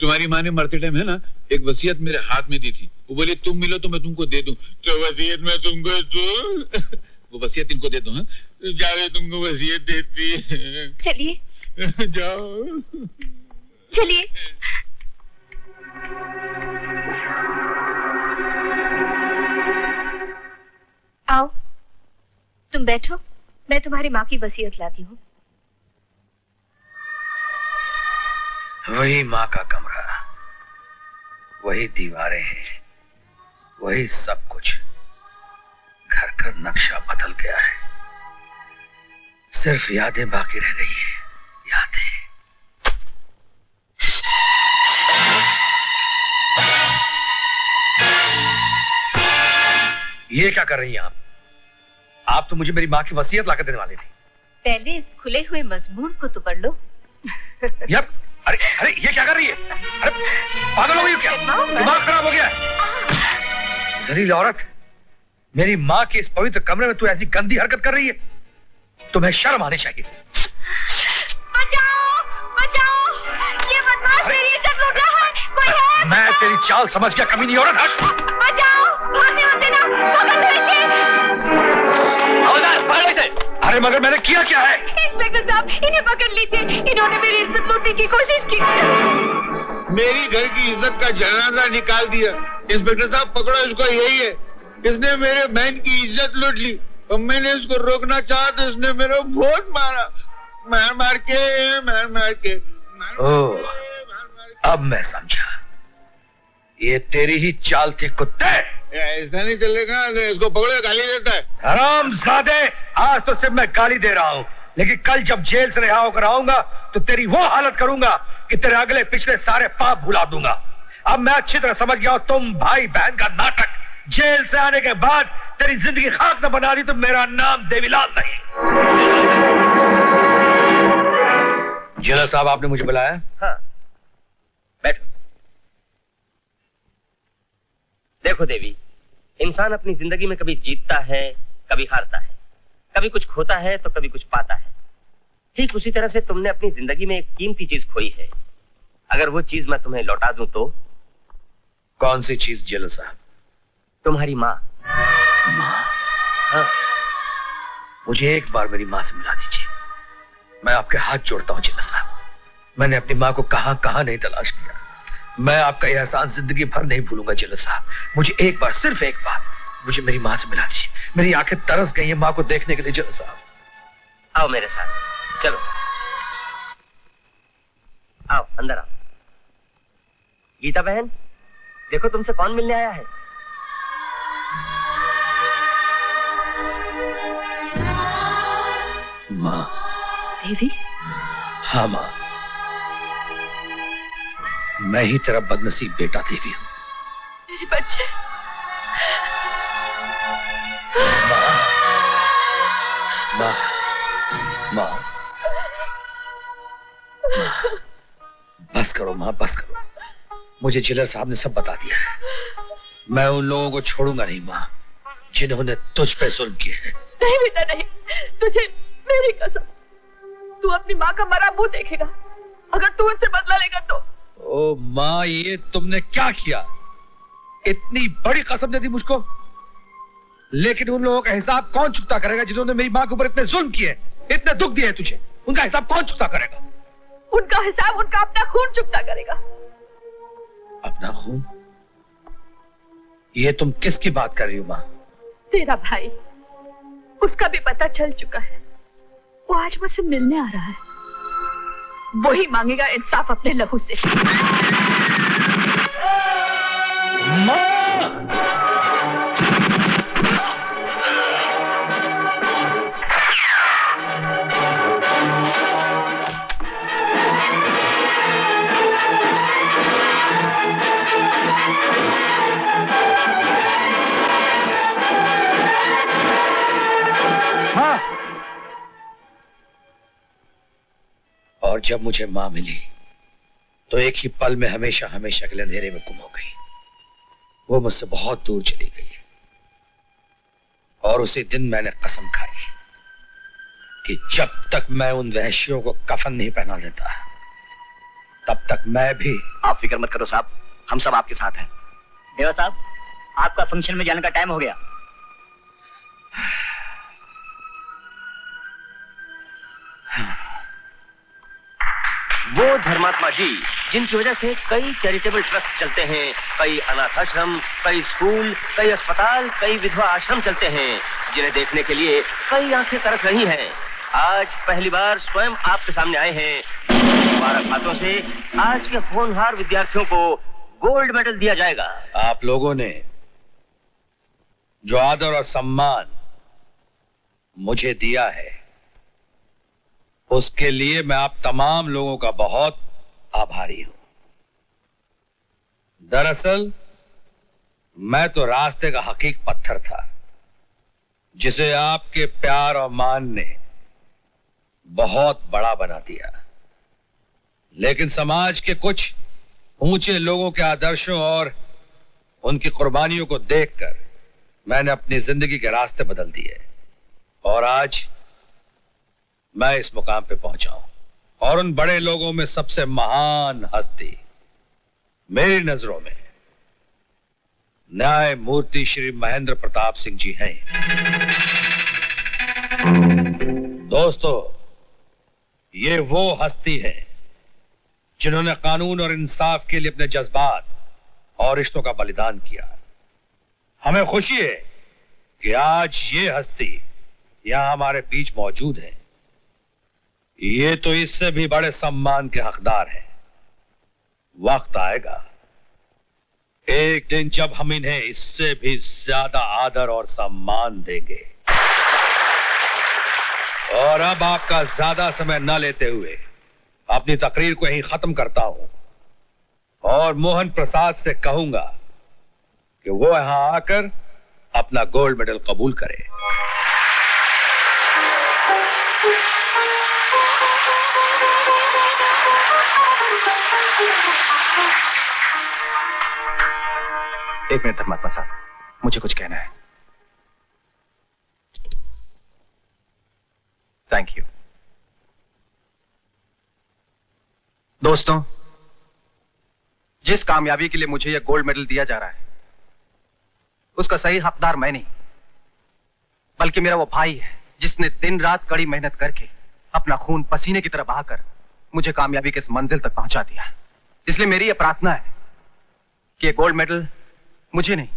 तुम्हारी माँ ने मरते टाइम है ना एक वसीयत मेरे हाथ में दी थी। वो बोली तुम मिलो तो मैं तुमको दे दूं। तो वसीयत मैं तुमको दूं? वो वसीयत इनको दे दूं? हाँ, जावेद तुमको वसीयत देती है। चलिए जाओ, चलिए। आओ, तुम बैठो, मैं तुम्हारी माँ की वसीयत लाती हूँ। वही माँ का कमरा, वही दीवारें हैं, वही सब कुछ। घर का नक्शा बदल गया है, सिर्फ यादें बाकी रह गई हैं। यादें। ये क्या कर रही हैं आप? आप तो मुझे मेरी माँ की वसीयत लाकर देने वाली थी। पहले इस खुले हुए मजमून को तो पढ़ लो। यप, अरे अरे ये क्या कर रही है? अरे पागल हो गई क्या? दिमाग खराब हो गया? जलील औरत, मेरी माँ के इस पवित्र कमरे में तू ऐसी गंदी हरकत कर रही है? तुम्हें शर्म आनी चाहिए। बचाओ बचाओ, ये बदमाश मेरी इज्जत लूट रहा है, कोई है? मैं तेरी चाल समझ गया, कमीनी औरत। हट। बचाओ, भागने मत देना, पकड़ लो इसे। हवलदार, पकड़ इसे। अरे मगर मैंने किया क्या है? इंस्पेक्टर साहब, इन्हें पकड़ लीजिए, इन्होंने मेरी इज्जत लूटने की कोशिश की। मेरी घर की इज्जत का जनाजा निकाल दिया। इंस्पेक्टर साहब पकड़ो इसको, यही है, इसने मेरे बहन की इज्जत लूट ली और मैंने इसको रोकना चाहा तो इसने मेरे बहुत मारा, मार के। ओह, अब मैं समझा, ये तेरी ही चाल थी कुत्ते। ऐसा नहीं चलेगा, इसको पकड़ो, गाली देता है। हरामजादे, आज तो सिर्फ मैं गाली दे रहा हूँ, लेकिन कल जब जेल से रिहा होकर आऊंगा तो तेरी वो हालत करूंगा कि तेरे अगले पिछले सारे पाप भुला दूंगा। अब मैं अच्छी तरह समझ गया हूं तुम भाई बहन का नाटक। जेल से आने के बाद तेरी जिंदगी खाक न बना दी तो मेरा नाम देवीलाल नहीं। जेलर साहब, आपने मुझे बुलाया? हाँ, बैठो। देखो देवी, इंसान अपनी जिंदगी में कभी जीतता है, कभी हारता है, कभी कुछ खोता है तो कभी कुछ पाता है। ठीक उसी तरह से तुमने अपनी जिंदगी में एक कीमती चीज खोई है। अगर वो चीज मैं तुम्हें लौटा दूं तो? कौन सी चीज जेलर साहब? तुम्हारी माँ। माँ? हाँ। मुझे एक बार मेरी माँ से मिला दीजिए। मैं आपके हाथ जोड़ता हूँ जेलर साहब। मैंने अपनी माँ को कहां कहां नहीं तलाश किया। मैं आपका यह एहसान जिंदगी भर नहीं भूलूंगा जेलर साहब। मुझे एक बार, सिर्फ एक बार, मुझे मेरी माँ से मिला दीजिए। मेरी आंखें तरस गई हैं माँ को देखने के लिए जेलर साहब। आओ मेरे साथ, चलो आओ, अंदर आओ। गीता बहन, देखो तुमसे कौन मिलने आया है। माँ। देवी? हाँ माँ, मैं ही तेरा बदनसीब बेटा देवी हूँ। मेरे बच्चे। माँ, माँ, माँ, बस करो माँ, बस करो। मुझे जेलर साहब ने सब बता दिया है। मैं उन लोगों को छोड़ूंगा नहीं माँ, जिन्होंने तुझ पे जुल्म किए हैं। नहीं बेटा नहीं, तुझे मेरी कसम, तू अपनी माँ का मरा मुंह देखेगा अगर तू उनसे बदला लेगा तो। ओ माँ, ये तुमने क्या किया? इतनी बड़ी कसम दे दी मुझको, लेकिन उन लोगों का हिसाब कौन चुकता करेगा जिन्होंने मेरी माँ के ऊपर इतने जुल्म किए, इतने दुख दिए तुझे? उनका हिसाब कौन चुकता करेगा? उनका हिसाब उनका अपना खून चुकता करेगा। अपना खून? ये तुम किसकी बात कर रही हो माँ? तेरा भाई, उसका भी पता चल चुका है। वो आज मुझसे मिलने आ रहा है। वही मांगेगा इंसाफ अपने लहू से। माँ! और जब मुझे मां मिली तो एक ही पल में हमेशा हमेशा के लिए अंधेरे में गुम हो गई। वो मुझसे बहुत दूर चली गई और उसी दिन मैंने कसम खाई कि जब तक मैं उन वहशियों को कफन नहीं पहना देता तब तक मैं भी। आप फिक्र मत करो साहब, हम सब आपके साथ हैं। देवा साहब, आपका फंक्शन में जाने का टाइम हो गया। वो धर्मात्मा जी जिनकी वजह से कई चैरिटेबल ट्रस्ट चलते हैं, कई अनाथ आश्रम, कई स्कूल, कई अस्पताल, कई विधवा आश्रम चलते हैं, जिन्हें देखने के लिए कई आंखें तरस रही हैं, आज पहली बार स्वयं आपके सामने आए हैं। मुबारक हाथों से आज के होनहार विद्यार्थियों को गोल्ड मेडल दिया जाएगा। आप लोगों ने जो आदर और सम्मान मुझे दिया है उसके लिए मैं आप तमाम लोगों का बहुत आभारी हूं। दरअसल मैं तो रास्ते का हकीक पत्थर था जिसे आपके प्यार और मान ने बहुत बड़ा बना दिया। लेकिन समाज के कुछ ऊंचे लोगों के आदर्शों और उनकी कुर्बानियों को देखकर मैंने अपनी जिंदगी के रास्ते बदल दिए और आज मैं इस मुकाम पे पहुंचा हूं। और उन बड़े लोगों में सबसे महान हस्ती मेरी नजरों में न्यायमूर्ति श्री महेंद्र प्रताप सिंह जी हैं। दोस्तों, ये वो हस्ती है जिन्होंने कानून और इंसाफ के लिए अपने जज्बात और रिश्तों का बलिदान किया। हमें खुशी है कि आज ये हस्ती यहां हमारे बीच मौजूद है। ये तो इससे भी बड़े सम्मान के हकदार हैं। वक्त आएगा एक दिन जब हम इन्हें इससे भी ज्यादा आदर और सम्मान देंगे। और अब आपका ज्यादा समय न लेते हुए अपनी तकरीर को यहीं खत्म करता हूं और मोहन प्रसाद से कहूंगा कि वो यहां आकर अपना गोल्ड मेडल कबूल करे। एक मिनट धर्मात्मा साहब, मुझे कुछ कहना है। Thank you. दोस्तों, जिस कामयाबी के लिए मुझे यह गोल्ड मेडल दिया जा रहा है उसका सही हकदार मैं नहीं बल्कि मेरा वो भाई है जिसने दिन रात कड़ी मेहनत करके अपना खून पसीने की तरह बहाकर मुझे कामयाबी के इस मंजिल तक पहुंचा दिया। इसलिए मेरी यह प्रार्थना है कि यह गोल्ड मेडल मुझे नहीं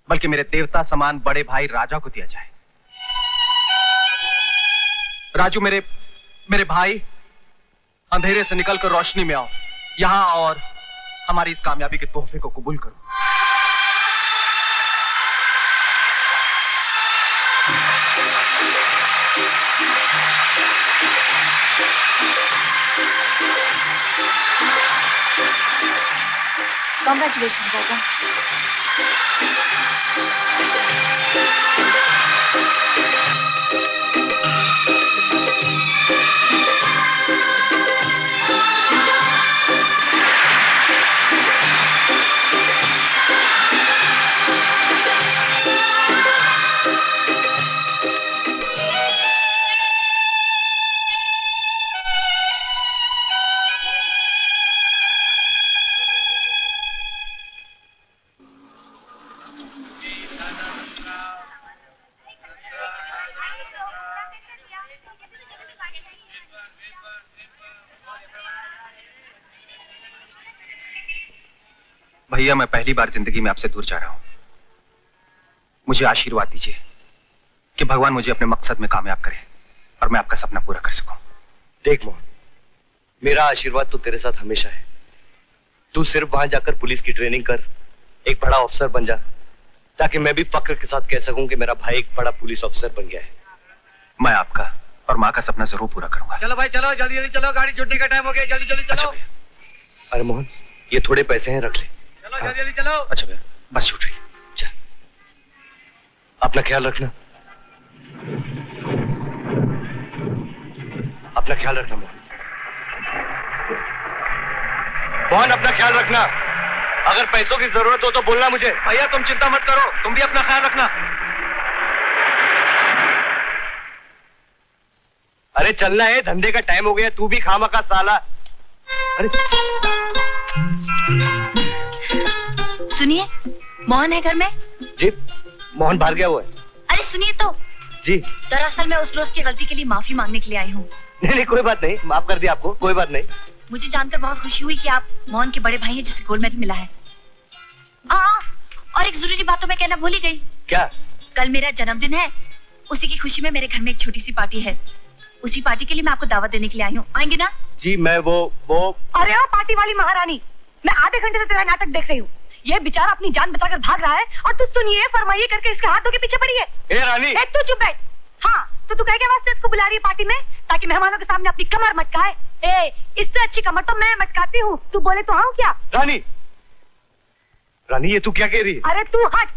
बल्कि मेरे देवता समान बड़े भाई राजा को दिया जाए। राजू, मेरे भाई, अंधेरे से निकलकर रोशनी में आओ। यहां और हमारी इस कामयाबी के तोहफे को कबूल करो। कॉन्ग्रेचुलेशन राजा। भैया, मैं पहली बार जिंदगी में आपसे दूर जा रहा हूं। मुझे आशीर्वाद दीजिए कि भगवान मुझे अपने मकसद में कामयाब करे और मैं आपका सपना पूरा कर सकूं। देख मोहन, मेरा आशीर्वाद तो तेरे साथ हमेशा है। तू सिर्फ वहां जाकर पुलिस की ट्रेनिंग कर, एक बड़ा अफसर बन जा, ताकि मैं भी फक्र के साथ कह सकूं कि मेरा भाई एक बड़ा पुलिस अफसर बन गया है। मैं आपका और माँ का सपना जरूर पूरा करूंगा। चलो भाई, चलो जल्दी जल्दी चलो, गाड़ी छूटने का टाइम हो गया। जल्दी जल्दी चलो। अरे मोहन, ये थोड़े पैसे हैं, रख ले। चलो जल्दी जल्दी चलो। अच्छा भैया, बस छूट रही। चल, अपना ख्याल रखना। अपना ख्याल रखना मोहन। मोहन, अपना ख्याल रखना। अगर पैसों की जरूरत हो तो बोलना मुझे। भैया, तुम चिंता मत करो, तुम भी अपना ख्याल रखना। अरे चलना है, धंधे का टाइम हो गया। तू भी खामखा साला। अरे सुनिए, मोहन है घर में? जी, मोहन बाहर गया हुआ है। अरे सुनिए तो। जी। दरअसल मैं उस रोज की गलती के लिए माफी मांगने के लिए आई हूँ। नहीं नहीं, कोई बात नहीं, माफ कर दिया आपको, कोई बात नहीं। मुझे जानकर बहुत खुशी हुई कि आप मोहन के बड़े भाई हैं जिसे गोल्ड मेडल मिला है। और एक जरूरी बात तो मैं कहना भूल ही गई। क्या? कल मेरा जन्मदिन है, उसी की खुशी में मेरे घर में एक छोटी सी पार्टी है। उसी पार्टी के लिए मैं आपको दावत देने के लिए आई हूँ। आएंगे ना? जी, मैं वो अरे ओ पार्टी वाली महारानी, मैं आधे घंटे से तेरा नाटक देख रही हूँ। ये बेचारा अपनी जान बचाकर भाग रहा है और तू सुनिए फरमाइए करके इसके हाथों के पीछे पड़ी है। ए रानी, तू चुप बैठ। हाँ, तो तू कह के वास्ते इसको बुला रही है पार्टी में ताकि मेहमानों के सामने अपनी कमर मटकाए। इससे अच्छी कमर तो मैं मटकाती हूँ। तू बोले तो हाँ क्या? रानी, रानी ये तू क्या कह रही है? अरे तू हट,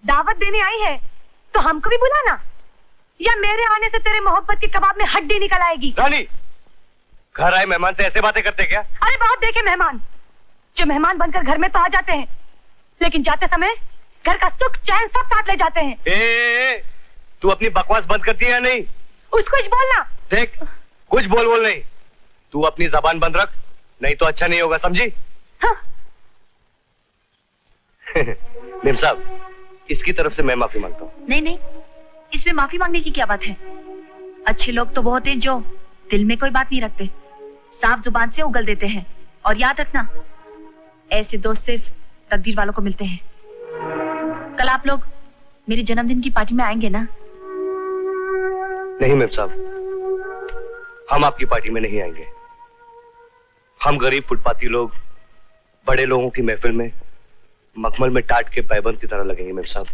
दावत देने आई है तो हमको भी बुलाना, या मेरे आने से तेरे मोहब्बत के कबाब में हड्डी निकल आएगी। रानी, घर आए मेहमान से ऐसे बातें करते क्या? अरे बहुत देखे मेहमान, जो मेहमान बनकर घर में तो आ जाते हैं, लेकिन जाते समय घर का सुख चैन सब साथ ले जाते हैं। तू अपनी बकवास बंद करती है या नहीं? कुछ बोलना। देख, कुछ बोल नहीं, तू अपनी जबान बंद रख, नहीं तो अच्छा नहीं होगा, समझी? हाँ। मेम साहब, इसकी तरफ से मैं माफी मांगता हूँ। नहीं, इसमें माफी मांगने की क्या बात है? अच्छे लोग तो बहुत हैं जो दिल में कोई बात नहीं रखते, साफ जुबान से उगल देते हैं। और याद रखना, ऐसे दोस्त सिर्फ तकदीर वालों को मिलते हैं। कल आप लोग मेरे जन्मदिन की पार्टी में आएंगे ना? नहीं मेम साहब, हम आपकी पार्टी में नहीं आएंगे। हम गरीब फुटपाती लोग बड़े लोगों की महफिल में मखमल में टाट के पैबंद की तरह लगेंगे मेम साहब।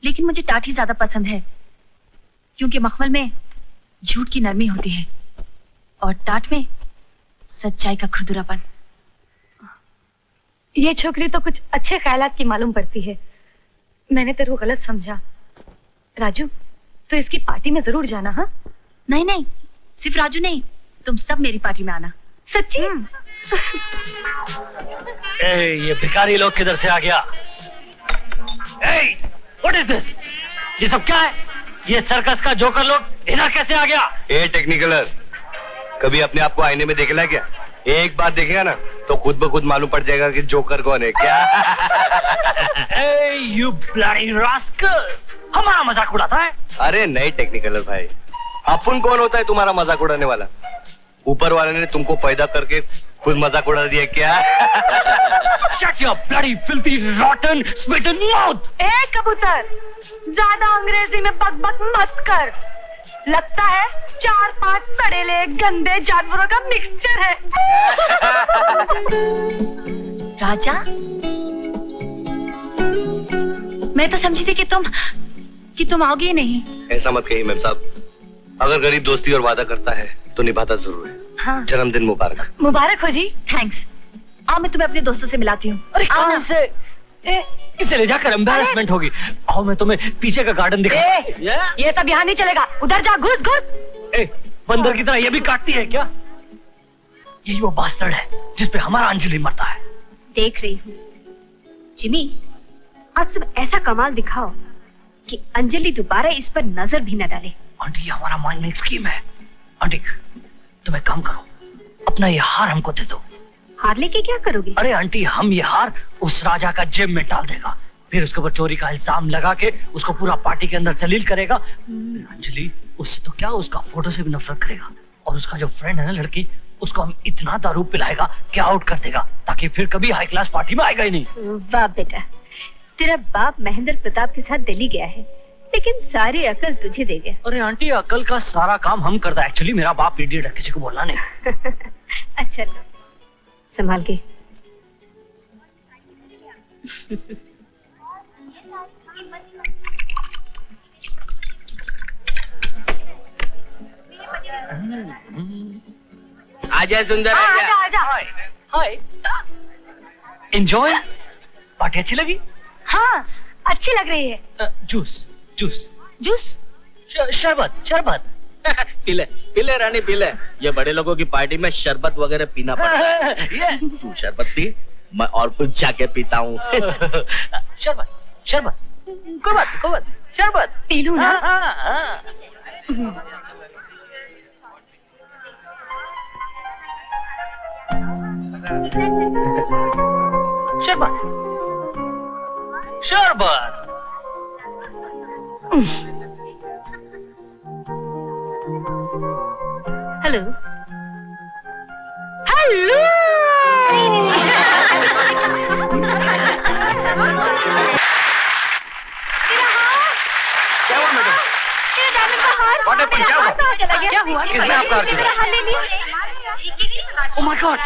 लेकिन मुझे टाट ही ज्यादा पसंद है, क्योंकि मखमल में झूठ की नरमी होती है और टाट में सच्चाई का खुरदुरापन। ये छोकरी तो कुछ अच्छे ख्यालात की मालूम पड़ती है। मैंने तेरे को गलत समझा। राजू, तो इसकी पार्टी में जरूर जाना। हाँ? नहीं, सिर्फ राजू नहीं, तुम सब मेरी पार्टी में आना। सच्ची? ये भिखारी लोग किधर से आ गया? What is this? ये सब क्या है? ये सर्कस का जोकर लोग इधर कैसे आ गया? टेक्निकलर, कभी अपने आप को आईने में देखेला क्या? एक बात देखेगा ना तो खुद ब खुद मालूम पड़ जाएगा कि जोकर कौन है। क्या? यू ब्लडी रास्कल, हमारा मजाक उड़ाता है? अरे नहीं टेक्निकलर भाई, अपन कौन होता है तुम्हारा मजाक उड़ाने वाला? ऊपर वाले ने तुमको पैदा करके खुद मजाक उड़ा दिया क्या? Shut your bloody filthy rotten spitting mouth! ए कबूतर, ज्यादा अंग्रेजी में बक मत कर। लगता है 4-5 सड़ेले गंदे जानवरों का मिक्सचर है। राजा, मैं तो समझी थी कि तुम आओगे ही नहीं। ऐसा मत कहिए मैम साहब, अगर गरीब दोस्ती और वादा करता है तो निभाता जरूर है। हाँ। जन्मदिन मुबारक। मुबारक हो जी। थैंक्स। आओ मैं तुम्हें अपने दोस्तों से मिलाती हूँ। अरे कौन से? इसे ले जाकर एम्बैरेसमेंट होगी। आओ मैं तुम्हें पीछे का गार्डन दिखा। ये सब यहाँ नहीं चलेगा, उधर जा, घुस। बंदर की तरह ये भी काटती है क्या? यही वो बास्टर्ड है जिसपे हमारा अंजलि मरता है। देख रही हूँ जिमी, आज तुम ऐसा कमाल दिखाओ कि अंजलि दोबारा इस पर नजर भी न डाले। आंटी, ये हमारा माइंड स्कीम है। आंटी, तुम एक काम करो, अपना ये हार हमको दे दो। हार लेके क्या करोगे? अरे आंटी, हम ये हार उस राजा का जेब में डाल देगा, फिर उसके ऊपर चोरी का इल्जाम लगा के उसको पूरा पार्टी के अंदर जलील करेगा। अंजलि उससे तो क्या, उसका फोटो से भी नफरत करेगा, और उसका जो फ्रेंड है ना लड़की, उसको हम इतना दारू पिलाएगा कि आउट कर देगा, ताकि फिर कभी हाई क्लास पार्टी में आएगा ही नहीं। वाह बेटा, तेरा बाप महेंद्र प्रताप के साथ दिल्ली गया है, लेकिन सारी अकल तुझे दे गया। अरे आंटी, अकल का सारा काम हम करता है। एक्चुअली मेरा बाप इडियट है, किसी को बोलना नहीं। अच्छा, संभाल के। आजा सुंदर, आजा। हाय, एंजॉय। पार्टी अच्छी लगी? हाँ, अच्छी लग रही है। जूस। शरबत। पीले रानी पीले। ये बड़े लोगों की पार्टी में शरबत वगैरह पीना पड़ता है। तू शरबत पी, मैं और कुछ जाके पीता हूँ। शरबत। कोई बात, शरबत पी लूं ना? शरबत। हेलो। क्या हुआ मैडम? क्या हुआ? किसने आपका हार छीना? Oh my God,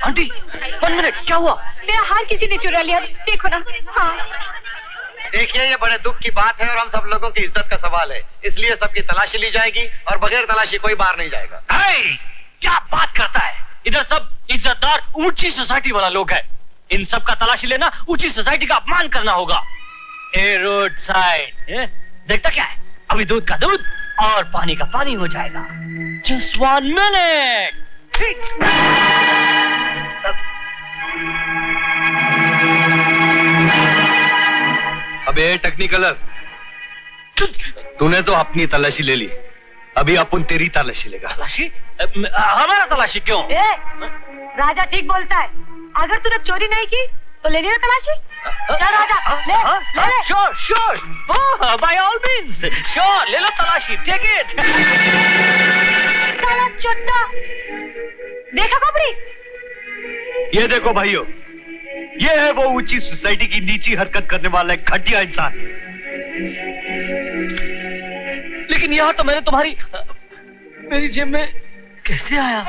aunty 1 minute, क्या हुआ? मेरा हार किसी ने चुरा लिया, देखो ना। हाँ। देखिए, ये बड़े दुख की बात है और हम सब लोगों की इज्जत का सवाल है, इसलिए सबकी तलाशी ली जाएगी और बगैर तलाशी कोई बाहर नहीं जाएगा। क्या बात करता है? इधर सब इज्जतदार ऊंची सोसाइटी वाला लोग हैं, इन सब का तलाशी लेना ऊंची सोसाइटी का अपमान करना होगा। ए रोड साइड, देखता क्या है? अभी दूध का दूध और पानी का पानी हो जाएगा। Just 1 minute. अबे टेक्निकलर, तूने तो अपनी तलाशी ले ली, अभी अपन तेरी तलाशी लेगा। तलाशी? हमारा तलाशी क्यों? राजा ठीक बोलता है, अगर तूने चोरी नहीं की तो ले लेना तलाशी। चल राजा, ले। Sure sure, by all means sure, ले लो तलाशी, टेक इट। साला चुट्टा, देखा खोपड़ी? ये देखो भाइयों, ये है वो ऊंची सोसाइटी की नीची हरकत करने वाला एक घटिया इंसान। लेकिन यहाँ तो मैंने तुम्हारी मेरी जेब में कैसे आया?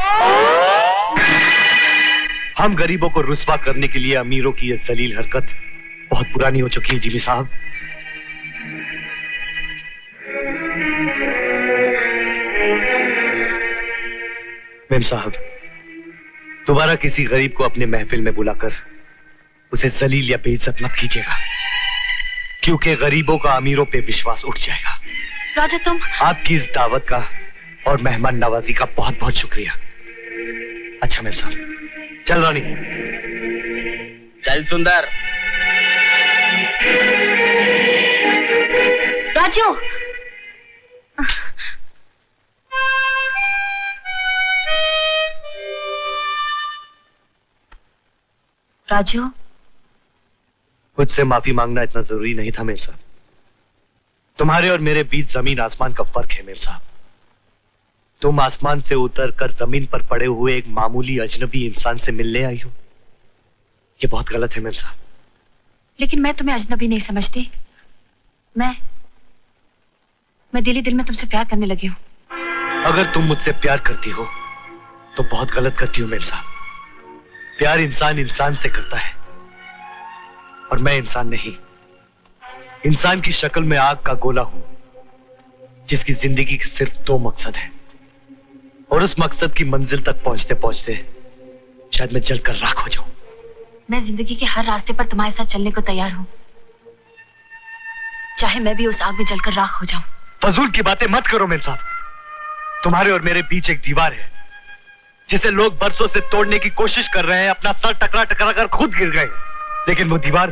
हम गरीबों को रुस्वा करने के लिए अमीरों की यह जलील हरकत बहुत पुरानी हो चुकी है जिमी साहब। मेम साहब, दोबारा किसी गरीब को अपने महफिल में बुलाकर उसे जलील या बेइज्जत मत कीजिएगा, क्योंकि गरीबों का अमीरों पे विश्वास उठ जाएगा। राजा तुम आपकी इस दावत का और मेहमान नवाजी का बहुत बहुत शुक्रिया। अच्छा मेम साहब, चल रानी। चल सुंदर। राजू, राजू, मुझसे माफी मांगना इतना जरूरी नहीं था मेम साहब। तुम्हारे और मेरे बीच जमीन आसमान का फर्क है मेम साहब। तुम आसमान से उतर कर जमीन पर पड़े हुए एक मामूली अजनबी इंसान से मिलने आई हो, ये बहुत गलत है मेम साहब। लेकिन मैं तुम्हें अजनबी नहीं समझती। मैं दिली दिल में तुमसे प्यार करने लगी हूँ। अगर तुम मुझसे प्यार करती हो तो बहुत गलत करती हो मेम साहब। प्यार इंसान इंसान से करता है और मैं इंसान नहीं। इंसान की शक्ल में आग का गोला हूं जिसकी जिंदगी के सिर्फ दो मकसद है, और उस मकसद की मंजिल तक पहुंचते पहुंचते शायद मैं जलकर राख हो जाऊं। मैं जिंदगी के हर रास्ते पर तुम्हारे साथ चलने को तैयार हूं, चाहे मैं भी उस आग में जलकर राख हो जाऊं। फजूल की बातें मत करो मेम साहब। तुम्हारे और मेरे बीच एक दीवार है जिसे लोग बरसों से तोड़ने की कोशिश कर रहे हैं, अपना सर टकरा टकरा कर खुद गिर गए, लेकिन वो दीवार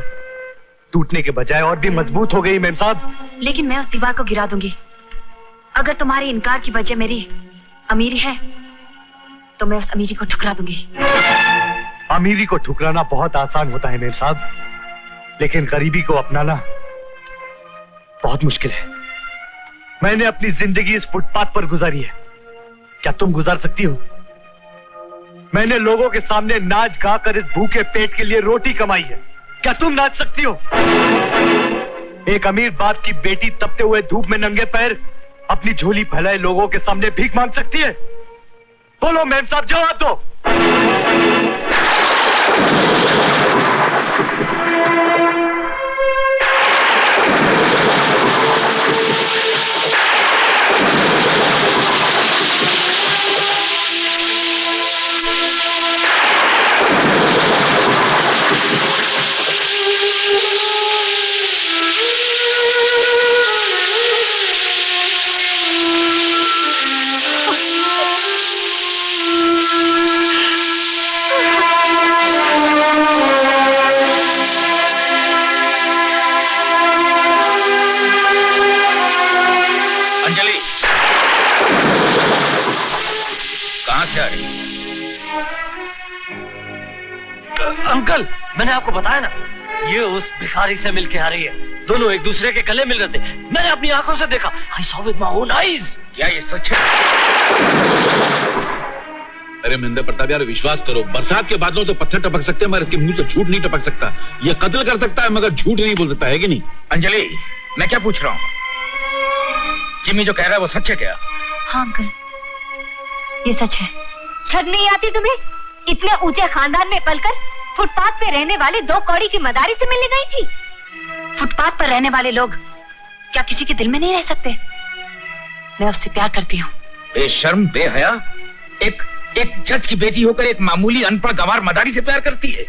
टूटने के बजाय और भी मजबूत हो गई मेम साहब। लेकिन मैं उस दीवार को गिरा दूंगी। अगर तुम्हारे इनकार की वजह मेरी अमीरी है तो मैं उस अमीरी को ठुकरा दूंगी। अमीरी को ठुकराना बहुत आसान होता है मेम साहब, लेकिन गरीबी को अपनाना बहुत मुश्किल है। मैंने अपनी जिंदगी इस फुटपाथ पर गुजारी है, क्या तुम गुजार सकती हो? मैंने लोगों के सामने नाच गा कर इस भूखे पेट के लिए रोटी कमाई है, क्या तुम नाच सकती हो? एक अमीर बाप की बेटी तपते हुए धूप में नंगे पैर अपनी झोली फैलाए लोगों के सामने भीख मांग सकती है? बोलो मैम साहब, जवाब दो। अंकल, मैंने आपको बताया ना, ये उस भिखारी से मिलके आ रही है। दोनों एक दूसरे के गले मिल रहे थे, मैंने अपनी आंखों से देखा। I saw with my own eyes। क्या ये सच है? अरे महेंद्र प्रताप यार, विश्वास करो, बरसात के बादलों तो पत्थर टपक सकते हैं मगर इसके मुंह से झूठ नहीं टपक सकता। ये कत्ल कर सकता है मगर झूठ नहीं बोल सकता है कि नहीं? अंजलि, मैं क्या पूछ रहा हूँ? जिमी जो कह रहा है वो सच है क्या? हाँ अंकल, ये सच है। शर्म नहीं आती तुम्हें? इतने ऊंचे खानदान में पलकर फुटपाथ पे रहने वाले दो कौड़ी की मदारी से मिलने गई थी। फुटपाथ पर रहने वाले लोग क्या किसी के दिल में नहीं रह सकते? मैं उससे प्यार करती हूँ। बेशर्म, बेहया, एक जज की बेटी होकर एक मामूली अनपढ़ गंवार मदारी से प्यार करती है।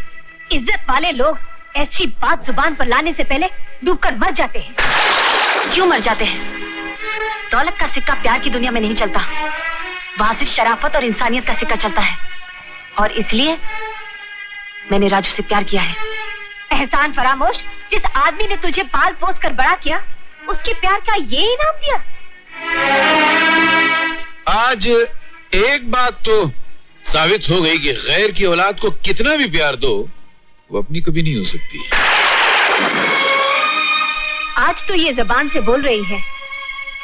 इज्जत वाले लोग ऐसी बात जुबान पर लाने से पहले डूबकर मर जाते हैं। क्यों मर जाते हैं? दौलत का सिक्का प्यार की दुनिया में नहीं चलता। वहां सिर्फ शराफत और इंसानियत का सिक्का चलता है, और इसलिए मैंने राजू से प्यार किया है। एहसान फरामोश, जिस आदमी ने तुझे पाल पोस कर बड़ा किया, उसके प्यार का ये इनाम दिया। आज एक बात तो साबित हो गई कि गैर की औलाद को कितना भी प्यार दो, वो अपनी कभी नहीं हो सकती। आज तो ये जबान से बोल रही है,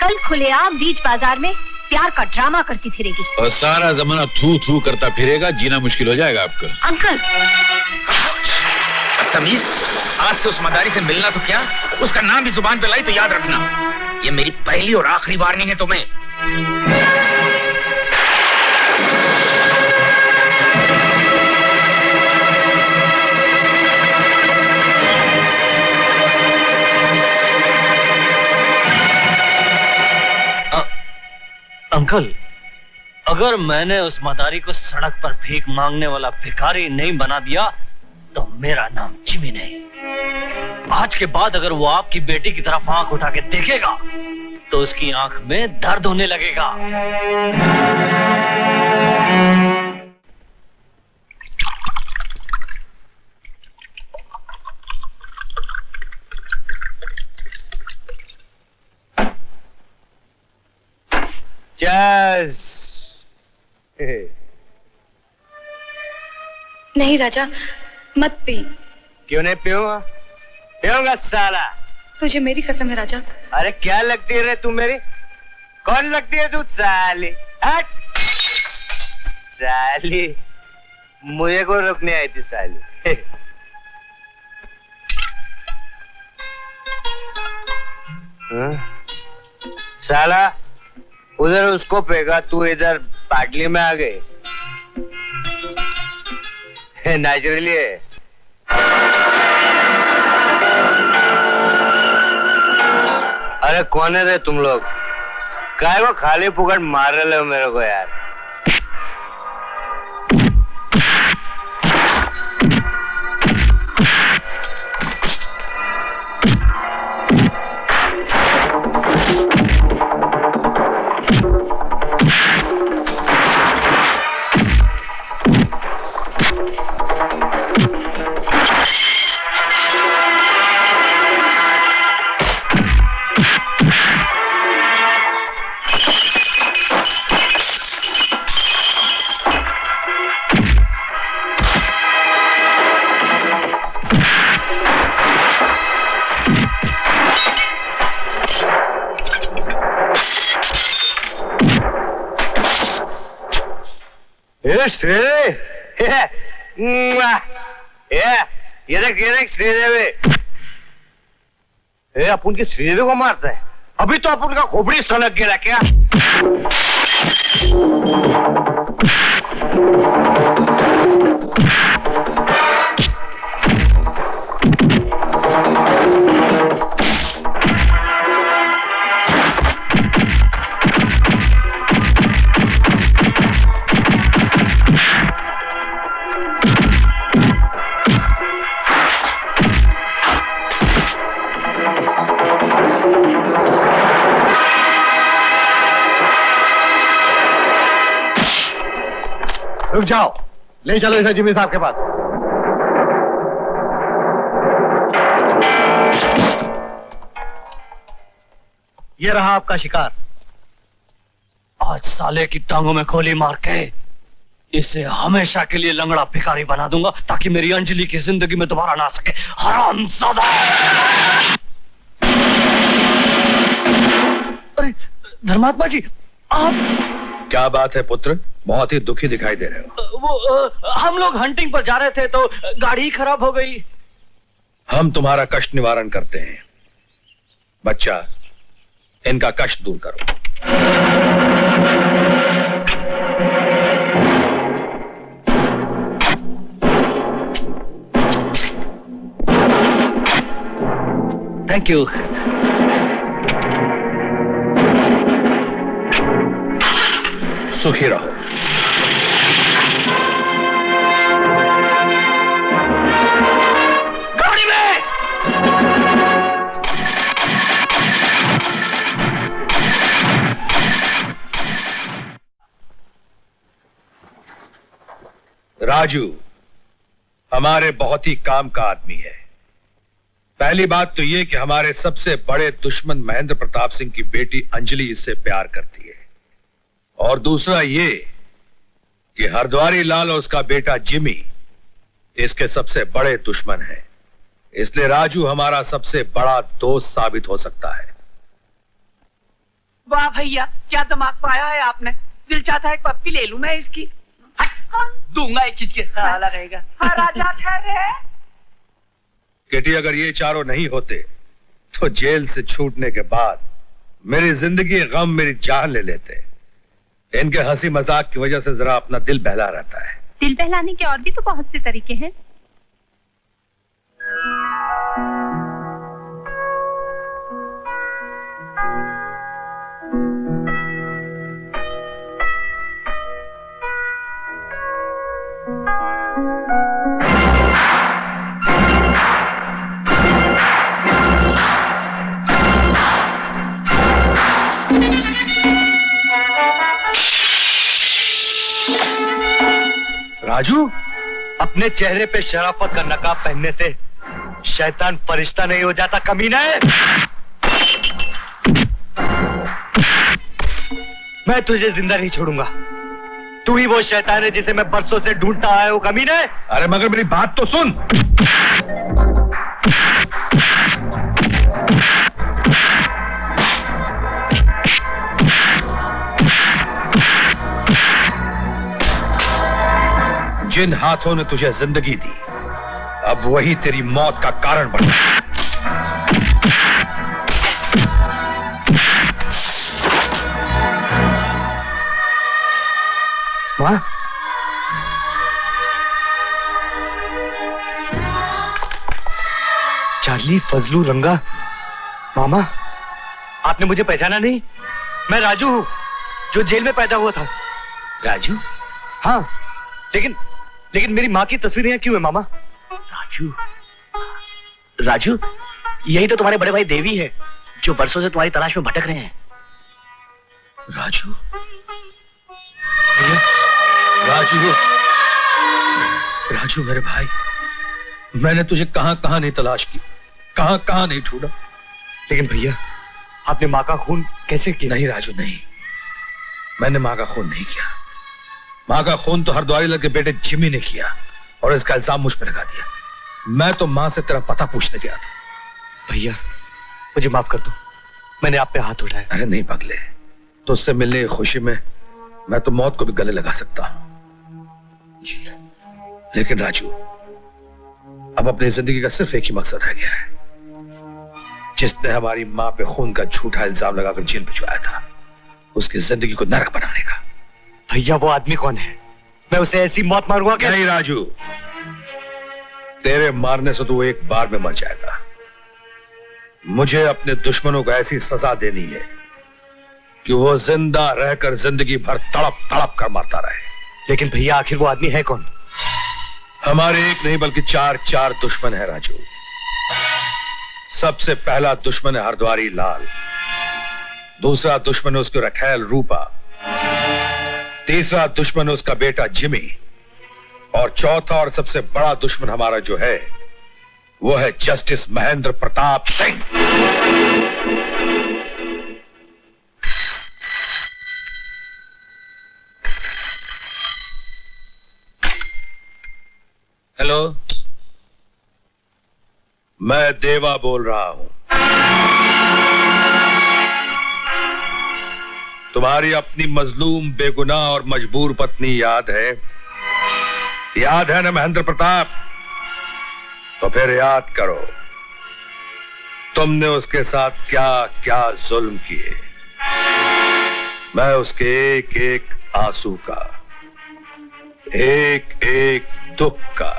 कल खुलेआम बीच बाजार में प्यार का ड्रामा करती फिरेगी और सारा जमाना थू थू करता फिरेगा, जीना मुश्किल हो जाएगा आपका। अंकल बदतमीज, आज से उस मदारी से मिलना तो क्या, उसका नाम भी जुबान पे लाई तो याद रखना, ये मेरी पहली और आखिरी वार्निंग है तुम्हें। अंकल, अगर मैंने उस मदारी को सड़क पर भीख मांगने वाला भिखारी नहीं बना दिया तो मेरा नाम जिमी नहीं। आज के बाद अगर वो आपकी बेटी की तरफ आंख उठा के देखेगा तो उसकी आंख में दर्द होने लगेगा। नहीं राजा, मत पी। क्यों नहीं पीऊंगा? पीऊंगा साला। तुझे मेरी कसम है राजा। अरे क्या लगती है रे तू मेरी? कौन लगती है तू? साली हट। साली मुझे को रोकने आई थी साली। साला उधर उसको फेंका, तू इधर पाटली में आ गई। नेचुरली है। अरे कौन है रे तुम लोग? काय वो खाली फुकट मार रहे हो मेरे को यार? ये श्रीदेवी, अपन की श्रीदेवी को मारता है। अभी तो अपन का खोपड़ी सलग गया क्या? रुक जाओ, ले चलो इसे जिमी साहब के पास। ये रहा आपका शिकार। आज साले की टांगों में गोली मार के इसे हमेशा के लिए लंगड़ा भिखारी बना दूंगा ताकि मेरी अंजलि की जिंदगी में दोबारा ना आ सके। हरामजादा! अरे धर्मात्मा जी, आप क्या बात है पुत्र? बहुत ही दुखी दिखाई दे रहे हो। वो हम लोग हंटिंग पर जा रहे थे तो गाड़ी खराब हो गई। हम तुम्हारा कष्ट निवारण करते हैं। बच्चा, इनका कष्ट दूर करो। Thank you. सुखी रहो। गाड़ी में! राजू हमारे बहुत ही काम का आदमी है। पहली बात तो यह कि हमारे सबसे बड़े दुश्मन महेंद्र प्रताप सिंह की बेटी अंजलि इससे प्यार करती है, और दूसरा ये कि हरद्वारी लाल और उसका बेटा जिमी इसके सबसे बड़े दुश्मन है। इसलिए राजू हमारा सबसे बड़ा दोस्त साबित हो सकता है। वाह भैया, क्या दिमाग पाया है आपने। दिल चाहता है एक पप्पी ले लूं मैं इसकी। दूंगा एक चीज के साला रहेगा। हाँ राजा ठहरे। किटी, अगर ये चारों नहीं होते तो जेल से छूटने के बाद मेरी जिंदगी गम मेरी जान ले लेते। इनके हंसी मजाक की वजह से जरा अपना दिल बहला रहता है। दिल बहलाने के और भी तो बहुत से तरीके हैं। राजू, अपने चेहरे पे शराफत का नकाब पहनने से शैतान फरिश्ता नहीं हो जाता कमीना है। मैं तुझे जिंदा नहीं छोड़ूंगा। तू ही वो शैतान है जिसे मैं बरसों से ढूंढता आया हूं कमीने। अरे मगर मेरी बात तो सुन। जिन हाथों ने तुझे जिंदगी दी, अब वही तेरी मौत का कारण बना। मां, चार्ली, फजलू, रंगा, मामा, आपने मुझे पहचाना नहीं? मैं राजू हूं, जो जेल में पैदा हुआ था। राजू? हाँ, लेकिन मेरी माँ की तस्वीर यहाँ क्यों है मामा? राजू, राजू, यही तो तुम्हारे बड़े भाई देवी है, जो बरसों से तुम्हारी तलाश में भटक रहे हैं। राजू, राजू, राजू मेरे भाई, मैंने तुझे कहां कहां नहीं तलाश की, कहां कहां नहीं ढूंढा। लेकिन भैया, आपने माँ का खून कैसे किया? नहीं राजू, नहीं, मैंने माँ का खून नहीं किया। माँ का खून तो हरद्वारी लाल के बेटे जिमी ने किया और इसका इल्जाम मुझ पर लगा दिया। मैं तो माँ से तेरा पता पूछने गया था। भैया, मुझे माफ कर दो, मैंने आप पे हाथ उठाया। अरे नहीं पगले, तुझसे मिलने की खुशी में मैं तो मौत को भी गले लगा सकता हूं। लेकिन राजू, अब अपनी जिंदगी का सिर्फ एक ही मकसद रह गया है। जिसने हमारी माँ पे खून का झूठा इल्जाम लगाकर जेल भिजवाया था, उसकी जिंदगी को नरक बनाने का। भैया, वो आदमी कौन है? मैं उसे ऐसी मौत मारूंगा क्या? नहीं राजू, तेरे मारने से तो एक बार में मर जाएगा। मुझे अपने दुश्मनों को ऐसी सजा देनी है कि वो जिंदा रहकर जिंदगी भर तड़प तड़प कर मरता रहे। लेकिन भैया, आखिर वो आदमी है कौन? हमारे एक नहीं बल्कि चार दुश्मन है राजू। सबसे पहला दुश्मन है हरद्वारी लाल, दूसरा दुश्मन है उसकी रखैल रूपा, तीसरा दुश्मन है उसका बेटा जिमी, और चौथा और सबसे बड़ा दुश्मन हमारा जो है वो है जस्टिस महेंद्र प्रताप सिंह। हेलो, मैं देवा बोल रहा हूं। तुम्हारी अपनी मजलूम, बेगुनाह और मजबूर पत्नी याद है? याद है ना महेंद्र प्रताप? तो फिर याद करो, तुमने उसके साथ क्या क्या जुल्म किए। मैं उसके एक एक आंसू का, एक एक दुख का,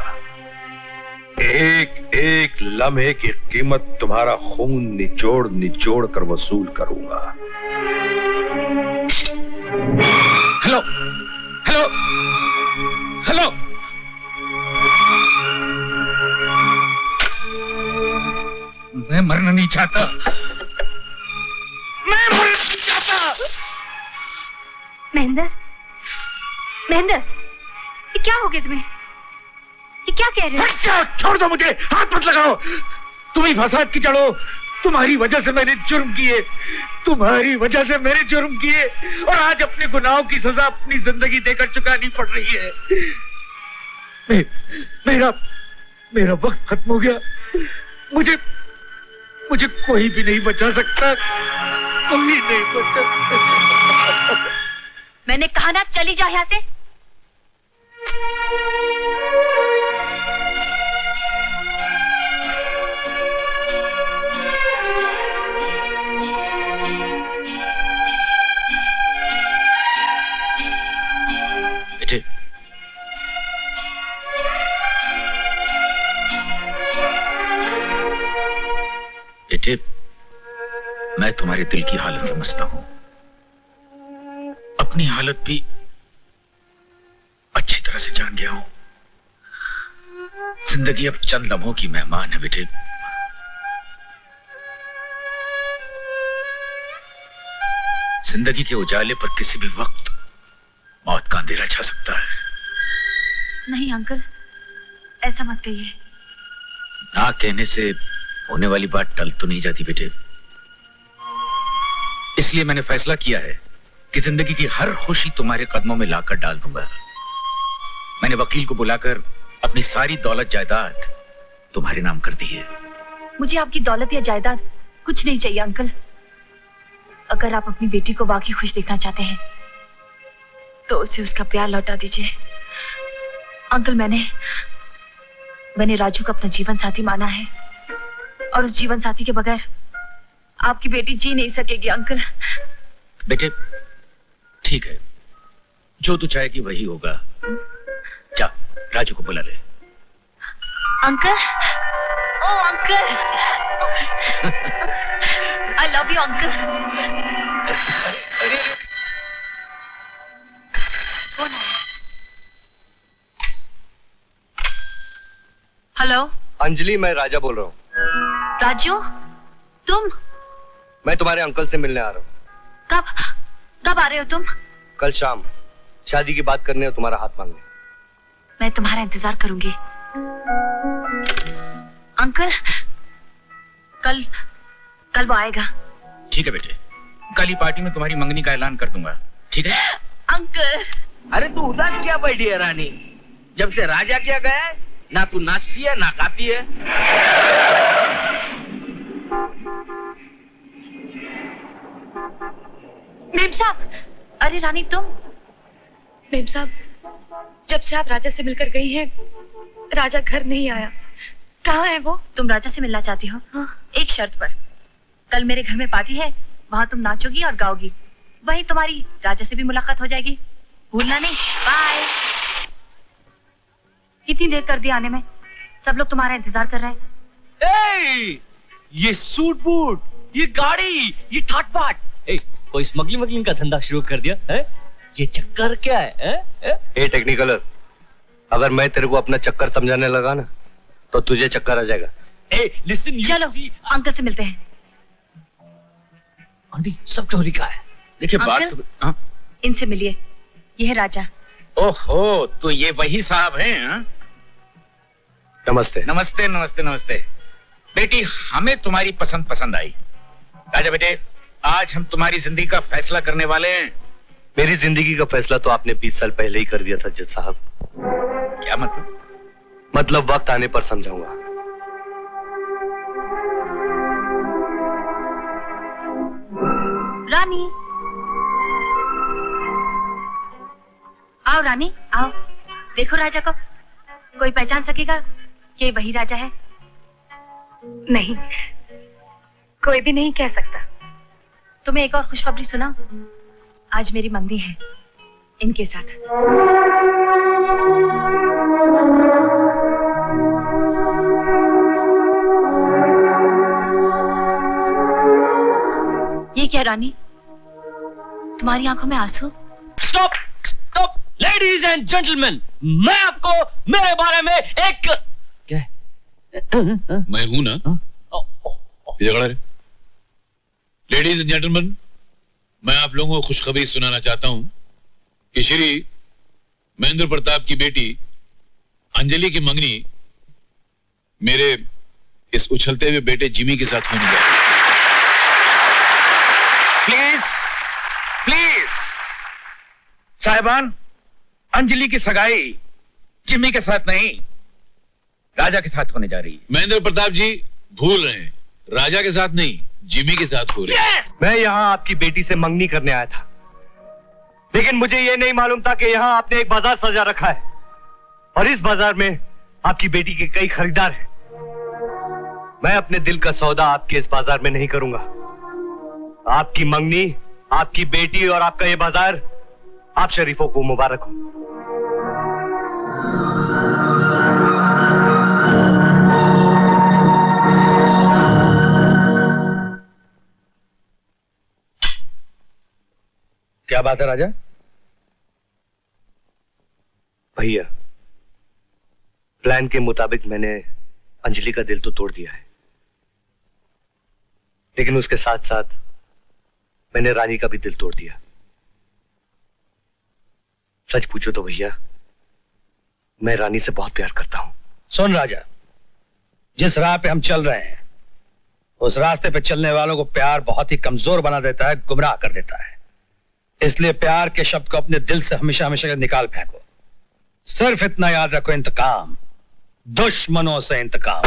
एक एक लम्हे की कीमत तुम्हारा खून निचोड़ निचोड़ कर वसूल करूंगा। Hello, hello, hello. मैं मरना नहीं चाहता, मैं मरना नहीं चाहता। महेंद्र, महेंद्र, ये क्या हो गया तुम्हें? ये क्या कह रहे हो? हट जाओ, छोड़ दो मुझे, हाथ मत लगाओ। तुम ही फसाद की जड़ हो। तुम्हारी वजह से मैंने जुर्म किए, तुम्हारी वजह से मैंने जुर्म किए, और आज अपने गुनाहों की सजा अपनी जिंदगी देकर चुकानी पड़ रही है। मेरा वक्त खत्म हो गया। मुझे कोई भी नहीं बचा सकता, कोई नहीं बचा सकता। मैंने कहा ना, चली जाओ यहाँ से। बेटे, बेटे, मैं तुम्हारे दिल की हालत समझता हूं, अपनी हालत भी अच्छी तरह से जान गया हूं। जिंदगी अब चंद लम्हों की मेहमान है बेटे। जिंदगी के उजाले पर किसी भी वक्त मौत का अंधेरा छा सकता है। नहीं अंकल, ऐसा मत कहिए। ना कहने से होने वाली बात टल तो नहीं जाती बेटे। इसलिए मैंने फैसला किया है कि जिंदगी की हर खुशी तुम्हारे कदमों में लाकर डाल दूंगा। मैंने वकील को बुलाकर अपनी सारी दौलत जायदाद तुम्हारे नाम कर दी है। मुझे आपकी दौलत या जायदाद कुछ नहीं चाहिए अंकल। अगर आप अपनी बेटी को वाकई खुश देखना चाहते हैं तो उसे उसका प्यार लौटा दीजिए। अंकल, मैंने राजू को अपना जीवन साथी माना है, और उस जीवन साथी के बगैर आपकी बेटी जी नहीं सकेगी अंकल। बेटे ठीक है, जो तू चाहेगी वही होगा। जा, राजू को बुला ले। Uncle, oh uncle, I love you uncle. कौन है? हेलो अंजलि, मैं राजा बोल रहा हूँ। राजू, तुम? मैं तुम्हारे अंकल से मिलने आ रहा हूँ। कब आ रहे हो तुम? कल शाम शादी की बात करने और तुम्हारा हाथ मांगने। मैं तुम्हारा इंतजार करूंगी। अंकल, कल वो आएगा। ठीक है बेटे, कल ही पार्टी में तुम्हारी मंगनी का ऐलान कर दूंगा, ठीक है? अंकल। अरे तू उदास क्या बैठी है रानी? जब से राजा क्या गया है, ना तू नाचती है ना गाती है। मेम साहब, अरे रानी तुम? मेम साहब, जब से आप राजा से मिलकर गई हैं, राजा घर नहीं आया। कहाँ है वो? तुम राजा से मिलना चाहती हो? हाँ। एक शर्त पर। कल मेरे घर में पार्टी है, वहाँ तुम नाचोगी और गाओगी। वहीं तुम्हारी राजा से भी मुलाकात हो जाएगी। भूलना नहीं। बाय। कितनी देर कर दी आने में? सब लोग तुम्हारा इंतजार कर रहे हैं। ये सूट बूट, ये गाड़ी, ये ठाट बाट, कोई स्मगलिंग का धंधा शुरू कर दिया है? ये चक्कर क्या है? ए टेक्निकलर, अगर मैं तेरे को अपना चक्कर समझाने लगा ना तो तुझे चक्कर आ जाएगा। लिसन, चलो अंकल से मिलते हैं। आंटी, सब चोरी का है। देखिए बात तो, हाँ? इनसे मिलिए, ये है राजा। ओहो, तो ये वही साहब हैं? हाँ? नमस्ते। नमस्ते नमस्ते नमस्ते। बेटी, हमें तुम्हारी पसंद आई। राजा बेटे, आज हम तुम्हारी जिंदगी का फैसला करने वाले हैं। मेरी जिंदगी का फैसला तो आपने 20 साल पहले ही कर दिया था जज साहब। क्या मतलब? मतलब वक्त आने पर समझाऊंगा। रानी, आओ रानी, आओ। देखो राजा को। कोई पहचान सकेगा कि वही राजा है? नहीं, कोई भी नहीं कह सकता। तुम्हें एक और खुशखबरी सुना? आज मेरी मंगनी है इनके साथ। ये क्या रानी, तुम्हारी आंखों में आंसू? Stop stop ladies and gentleman, मैं आपको मेरे बारे में एक क्या है? मैं हूं ना, ये खड़ा रे। लेडीज एंड जेंटलमैन, मैं आप लोगों को खुशखबरी सुनाना चाहता हूं कि श्री महेंद्र प्रताप की बेटी अंजलि की मंगनी मेरे इस उछलते हुए बेटे जिमी के साथ होने जा रही है। प्लीज प्लीज साहिबान, अंजलि की सगाई जिमी के साथ नहीं, राजा के साथ होने जा रही है। महेंद्र प्रताप जी भूल रहे हैं, राजा के साथ नहीं, जिमी के साथ हो रही है। मैं यहाँ आपकी बेटी से मंगनी करने आया था, लेकिन मुझे यह नहीं मालूम था कि यहाँ आपने एक बाजार सजा रखा है और इस बाजार में आपकी बेटी के कई खरीदार हैं। मैं अपने दिल का सौदा आपके इस बाजार में नहीं करूंगा। आपकी मंगनी, आपकी बेटी और आपका ये बाजार आप शरीफों को मुबारक हो। क्या बात है राजा? भैया, प्लान के मुताबिक मैंने अंजलि का दिल तो तोड़ दिया है, लेकिन उसके साथ साथ मैंने रानी का भी दिल तोड़ दिया। सच पूछो तो भैया, मैं रानी से बहुत प्यार करता हूं। सुन राजा, जिस राह पे हम चल रहे हैं उस रास्ते पे चलने वालों को प्यार बहुत ही कमजोर बना देता है, गुमराह कर देता है। इसलिए प्यार के शब्द को अपने दिल से हमेशा हमेशा निकाल फेंको। सिर्फ इतना याद रखो, इंतकाम, दुश्मनों से इंतकाम।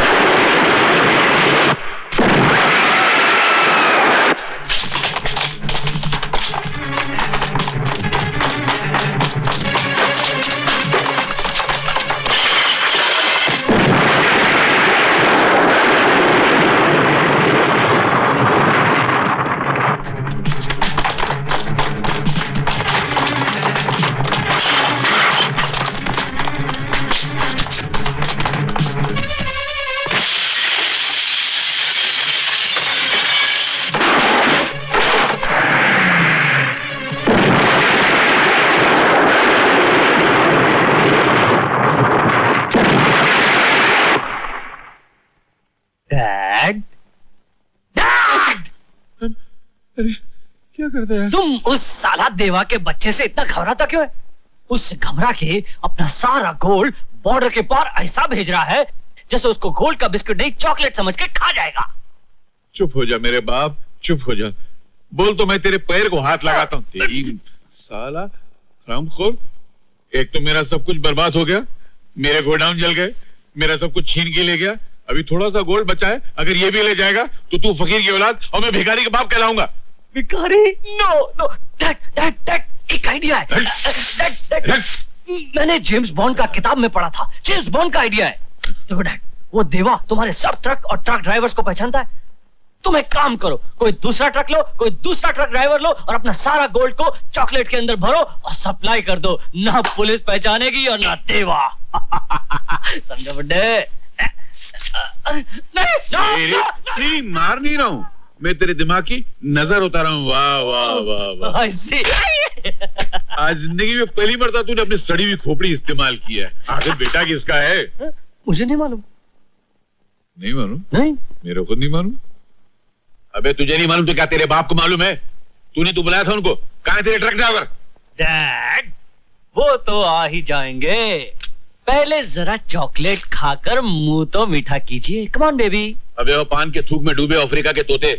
क्या करते हैं? तुम उस साला देवा के बच्चे से इतना घबराता क्यों है? उससे घबरा के अपना सारा गोल्ड बॉर्डर के पार ऐसा भेज रहा है जैसे उसको गोल्ड का बिस्कुट नहीं चॉकलेट समझ के खा जाएगा। चुप हो जा मेरे बाप, चुप हो जा। बोल तो मैं तेरे पैर को हाथ लगाता हूँ। तेरी साला हरामखोर, एक तो मेरा सब कुछ बर्बाद हो गया, मेरे गोडाउन जल गए, मेरा सब कुछ छीन के ले गया, अभी थोड़ा सा गोल्ड बचा है, अगर ये भी ले जाएगा तो तू फकीर की औलाद और मैं भिखारी के बाप कहलाऊंगा। भिखारी? नो नो, दैट एक आइडिया है। मैंने जेम्स बॉन्ड का किताब में पढ़ा था, जेम्स बॉन्ड का आइडिया है। देखो डैड, वो देवा तुम्हारे सब ट्रक और ट्रक ड्राइवर्स को पहचानता है। तुम एक काम करो, कोई दूसरा ट्रक लो, कोई दूसरा ट्रक ड्राइवर लो और अपना सारा गोल्ड को चॉकलेट के अंदर भरो और सप्लाई कर दो। ना पुलिस पहचानेगी और ना देवा। समझो बुड्ढे? नहीं, मार नहीं रहा हूँ, मैं तेरे दिमाग की नजर उतारा हूँ। वाह वाह वाह वाह। आज जिंदगी में पहली बार तूने अपनी सड़ी हुई खोपड़ी इस्तेमाल किया है। आखिर बेटा किसका है? मुझे नहीं मालूम। नहीं मालूम? नहीं, मेरे को नहीं मालूम। अबे तुझे नहीं मालूम तो क्या तेरे बाप को मालूम है? तूने तो बुलाया था उनको, कहाँ है तेरे ट्रक ड्राइवर? डैड, वो तो आ ही जाएंगे, पहले जरा चॉकलेट खाकर मुंह तो मीठा कीजिए। Come on baby. अबे वो पान के थूक में डूबे अफ्रीका के तोते,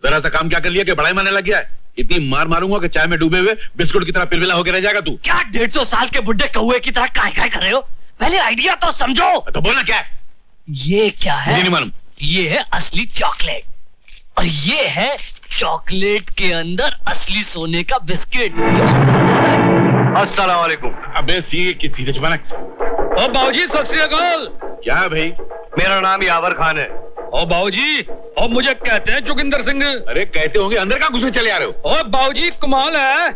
जरा सा काम क्या कर लिया कि बड़ाई मारने लग गया है? इतनी मार मारूंगा कि चाय में डूबे हुए बिस्कुट की तरह पिलपिला होकर रह जाएगा तू। क्या 150 साल के बुड्ढे कौए की तरह काय कर रहे हो? पहले आइडिया तो समझो। तो बोलना क्या है? ये क्या है? मुझे नहीं मालूम। ये है असली चॉकलेट और ये है चॉकलेट के अंदर असली सोने का बिस्किट। अस्सलाम वालेकुम। अबे सीधे छुपाना। ओ बाबूजी सत श्री अकाल। क्या भाई? मेरा नाम यावर खान है। ओ बाबूजी, और मुझे कहते हैं जोगिंदर सिंह। अरे कहते होंगे, अंदर कहाँ घुसे चले आ रहे हो? ओ बाबूजी कमाल है,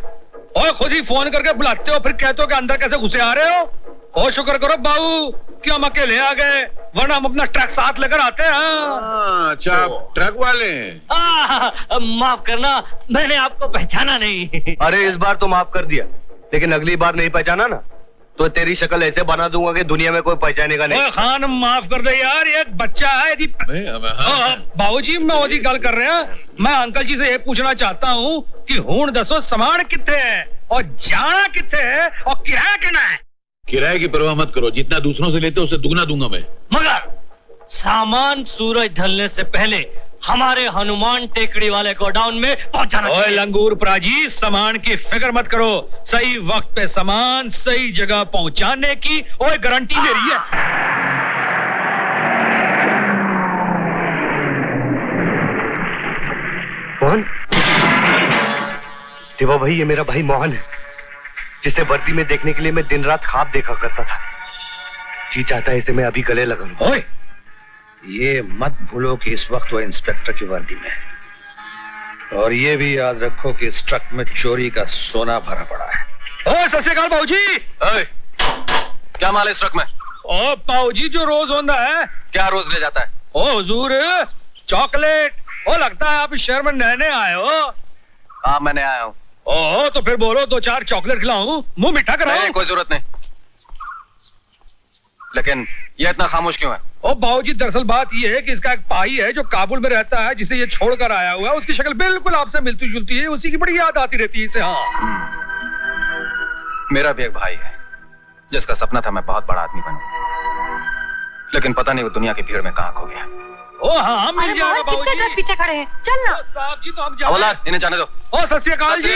और खुद ही फोन करके बुलाते हो फिर कहते हो कि अंदर कैसे घुसे आ रहे हो। और शुक्र करो बाबू कि हम अकेले आ गए, वरना हम अपना ट्रक साथ लेकर आते हैं। अच्छा, ट्रक वाले हैं। माफ करना, मैंने आपको पहचाना नहीं। अरे इस बार तो माफ कर दिया, लेकिन अगली बार नहीं पहचाना ना तो तेरी शक्ल ऐसे बना दूंगा कि दुनिया में कोई पहचानेगा नहीं। खान माफ कर दे यार, ये बच्चा है। बाबूजी मैं ओदी गल कर रहे हैं, मैं अंकल जी से ये पूछना चाहता हूँ कि हुण दसो समान कितने है और जाना कितने है और किराया कितना है? किराए की परवाह मत करो, जितना दूसरों से लेते हो उससे दुगना दूंगा मैं। मगर सामान सूरज ढलने से पहले हमारे हनुमान टेकड़ी वाले गोडाउन में पहुंचाना ओए चाहिए। लंगूर प्राजी, सामान की फिक्र मत करो, सही वक्त पे सामान सही जगह पहुंचाने की ओए गारंटी मेरी है। मोहन, देवा भाई, ये मेरा भाई मोहन है, जिसे वर्दी में देखने के लिए मैं दिन रात ख्वाब देखा करता था। जी चाहता है इसे मैं अभी गले लगा लूं। ओए, ये मत भूलो कि इस वक्त वो इंस्पेक्टर की वर्दी में है, और ये भी याद रखो कि इस ट्रक में चोरी का सोना भरा पड़ा है। ओ सत श्री अकाल बाबूजी। क्या माल है इस ट्रक में? ओ बाबूजी, जो रोज होता है। क्या रोज ले जाता है? ओ हुजूर, चॉकलेट। ओ लगता है आप इस शहर में नए नए आए हो। हाँ, मैंने आया हूँ। ओह, तो फिर बोलो, 2-4 चॉकलेट खिलाऊं, मुंह मीठा कराऊं? नहीं, कोई जरूरत नहीं। लेकिन ये इतना खामोश क्यों है? ओ बाबूजी, दरअसल बात ये है कि इसका एक भाई है जो काबुल में रहता है, जिसे ये छोड़कर आया हुआ है। उसकी शक्ल बिल्कुल आपसे मिलती जुलती है, उसी की बड़ी याद आती रहती है इसे। हाँ, मेरा भी एक भाई है जिसका सपना था मैं बहुत बड़ा आदमी बनूं, लेकिन पता नहीं वो दुनिया की भीड़ में कहाँ खो गया। ओ हाँ, मिल जाएगा बाबूजी। पीछे खड़े हैं, चल ना। साहब जी, तो हम हवलदार, इन्हें जाने दो। ओ सत श्री अकाल जी।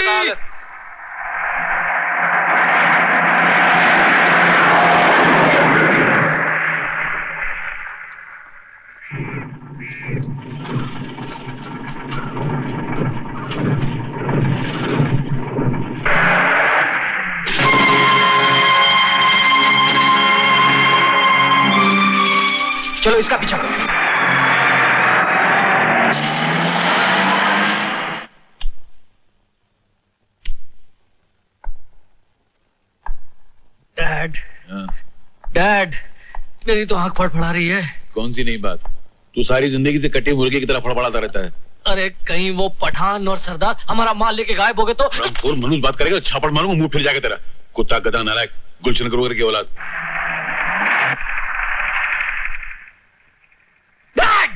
चलो इसका पीछा करो। डैड, डैड, मेरी तो आंख फड़फड़ा रही है। कौन सी नई बात? तू सारी जिंदगी से कटे मुर्गे की तरह फड़फड़ाता रहता है। अरे कहीं वो पठान और सरदार हमारा माल लेके गायब हो गए तो? और मनुष्य बात करेगा, छापड़ मारूंगा, मुंह फिर जाके तेरा। कुत्ता, गधा, नालायक, गुलशन ग्रोवर की औलाद। डैड,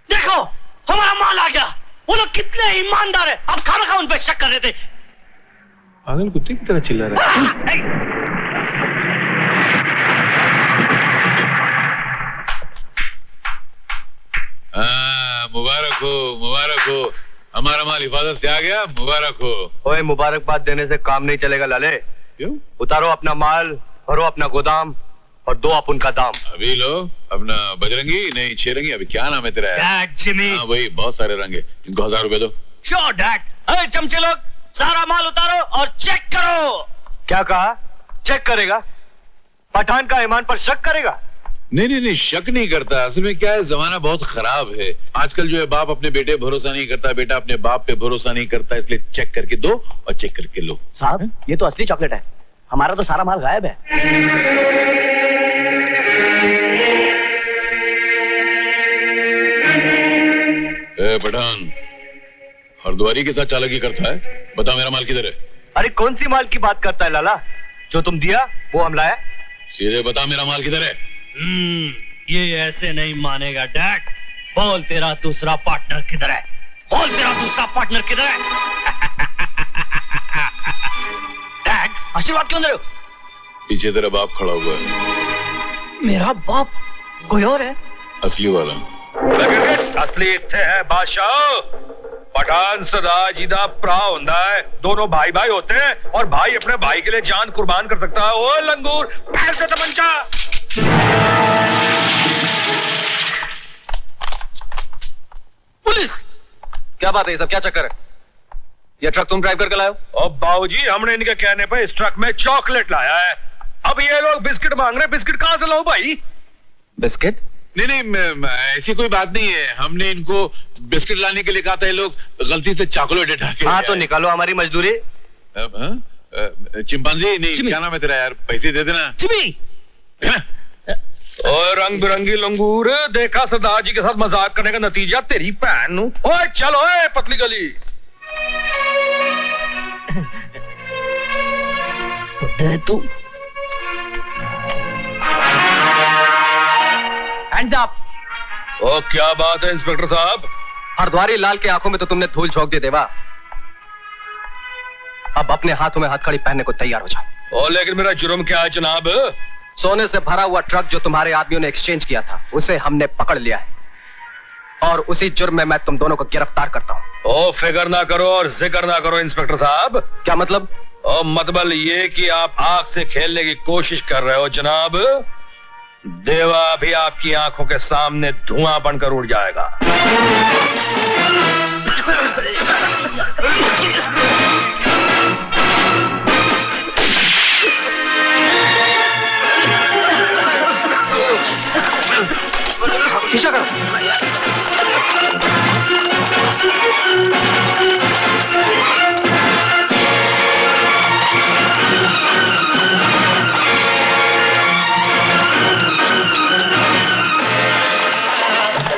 देखो हमारा माल आ गया। वो लोग कितने ईमानदार है, अब खाना उन पे शक कर रहे थे। पागल कुत्ते की तरह चिल्ला रहा है। मुबारक हो, मुबारक हो, हमारा माल हिफाजत से आ गया, मुबारक हो। ओए, मुबारकबाद देने से काम नहीं चलेगा लाले। क्यों? उतारो अपना माल, भरो अपना गोदाम और दो आप उनका दाम। अभी लो अपना बजरंगी, नहीं छेरंगी, अभी क्या नाम है तेरा? Dad, Jimmy. हाँ वही, बहुत सारे रंग है, इनको 1000 रुपए दो। Sure dad. अरे चमचे लोग, सारा माल उतारो और चेक करो। क्या कहा? चेक करेगा? पठान का ईमान पर शक करेगा? नहीं नहीं नहीं, शक नहीं करता। असल में क्या है, जमाना बहुत खराब है आजकल। जो है बाप अपने बेटे भरोसा नहीं करता, बेटा अपने बाप पे भरोसा नहीं करता, इसलिए चेक करके दो और चेक करके लो। साहब, ये तो असली चॉकलेट है, हमारा तो सारा माल गायब है। ए पठान, हरद्वारी के साथ चालाकी करता है, बता मेरा माल किधर है? अरे कौन सी माल की बात करता है लाला? जो तुम दिया वो हम लाया। सीधे बता मेरा माल किधर है? ये ऐसे नहीं मानेगा डैड। बोल तेरा दूसरा पार्टनर किधर है? बोल तेरा दूसरा पार्टनर किधर है? डैड, आशीर्वाद क्यों दे रहे हो? पीछे तेरा बाप खड़ा हुआ है। मेरा बाप कोई और है? असली वाला। असली इत्थे है बादशाह। पठान सदा जिदा भरा होता है, दोनों भाई भाई होते हैं और भाई अपने भाई के लिए जान कुर्बान कर सकता है। ओ लंगूर, ऐसे तमंचा। पुलिस! क्या बात है, ये सब क्या चक्कर है? ये ट्रक तुम ड्राइव करके लाए हो? और बाबूजी, हमने इनके कहने पर इस ट्रक में चॉकलेट लाया है। अब ये लोग बिस्किट मांग रहे, बिस्किट कहां से लाऊं भाई? बिस्किट? नहीं नहीं, ऐसी कोई बात नहीं है। हमने इनको बिस्किट लाने के लिए कहा था, ये लोग गलती से चॉकलेट उठा के। हाँ तो निकालो हमारी मजदूरी। चिंपांजी, नहीं क्या नाम है तेरा यार, पैसे दे देना। चिमी। और रंग बिरंगी लंगूर, देखा सरदार जी के साथ मजाक करने का नतीजा तेरी भैन नू। ओए चलो, ओए पतली गली। तू हैंड्स अप। ओ क्या बात है इंस्पेक्टर साहब? हरद्वारी लाल के आंखों में तो तुमने धूल झोंक दी देवा। अब अपने हाथों में हथकड़ी पहनने को तैयार हो जाओ। ओ, लेकिन मेरा जुर्म क्या है जनाब? सोने से भरा हुआ ट्रक जो तुम्हारे आदमियों ने एक्सचेंज किया था, उसे हमने पकड़ लिया है और उसी जुर्म में मैं तुम दोनों को गिरफ्तार करता हूँ। ओ, फिक्र ना करो और जिक्र ना करो इंस्पेक्टर साहब। क्या मतलब? ओ, मतलब ये कि आप आग से खेलने की कोशिश कर रहे हो जनाब। देवा भी आपकी आंखों के सामने धुआं बनकर उड़ जाएगा। पीछा करो।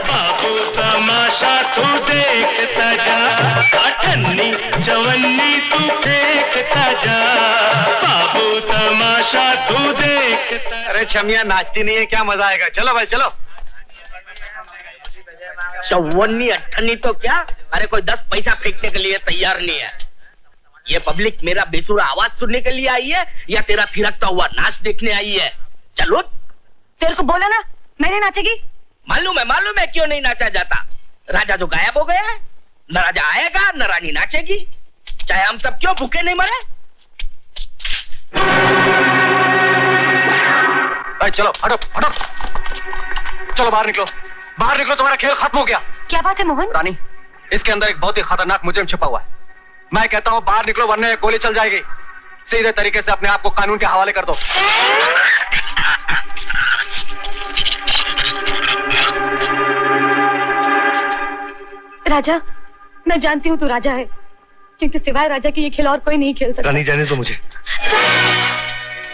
बाबू तमाशा तू देखता जा, अठन्नी चवन्नी तू फेंकता जा। बाबू तमाशा तू देखता। अरे छमिया नाचती नहीं है, क्या मजा आएगा? चलो भाई चलो। चौवन्नी अट्ठन्नी तो क्या, अरे कोई 10 पैसा फेंकने के लिए तैयार नहीं है। ये पब्लिक मेरा बेसुरा आवाज सुनने के लिए आई है या तेरा थिरकता हुआ नाच देखने आई है? चलो, तेरे को बोला ना मैंने नाचेगी। मालूम है क्यों नहीं नाचा जाता। राजा जो गायब हो गया है, न राजा आएगा न रानी नाचेगी, चाहे हम सब क्यों भूखे नहीं मरे। चलो हटो हटो, चलो बाहर निकलो, बाहर निकलो, तुम्हारा खेल खत्म हो गया। क्या बात है मोहन? रानी, इसके अंदर एक बहुत ही खतरनाक मुजरिम छिपा हुआ है। मैं कहता हूँ बाहर निकलो वरना ये गोली चल जाएगी। सीधे तरीके से अपने आप को कानून के हवाले कर दो। राजा, मैं जानती हूँ तू राजा है, क्योंकि सिवाय राजा के ये खेल और कोई नहीं खेल सकता। रानी जाने दो मुझे।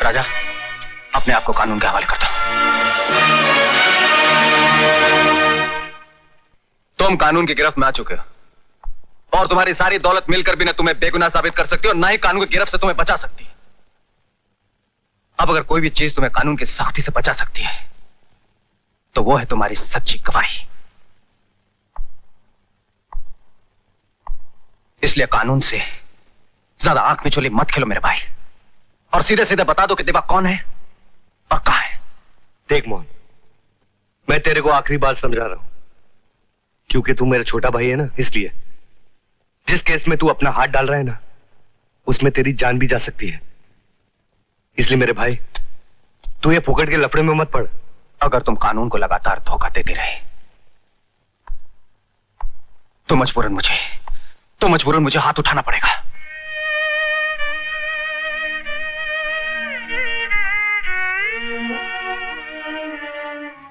राजा, अपने आप को कानून के हवाले कर दो। तुम कानून की गिरफ्त में आ चुके हो और तुम्हारी सारी दौलत मिलकर भी न तुम्हें बेगुनाह साबित कर सकती और ना ही कानून की गिरफ्त से तुम्हें बचा सकती है। अब अगर कोई भी चीज तुम्हें कानून की सख्ती से बचा सकती है तो वो है तुम्हारी सच्ची गवाही। इसलिए कानून से ज्यादा आंख में चोली मत खेलो मेरे भाई, और सीधे सीधे बता दो कि देवा कौन है और कहां है। देख मोहन, मैं तेरे को आखिरी बात समझा रहा हूं, क्योंकि तू मेरा छोटा भाई है ना, इसलिए जिस केस में तू अपना हाथ डाल रहा है ना, उसमें तेरी जान भी जा सकती है। इसलिए मेरे भाई, तू ये फुकट के लफड़े में मत पड़। अगर तुम कानून को लगातार धोखा देते रहे तो मजबूरन मुझे हाथ उठाना पड़ेगा।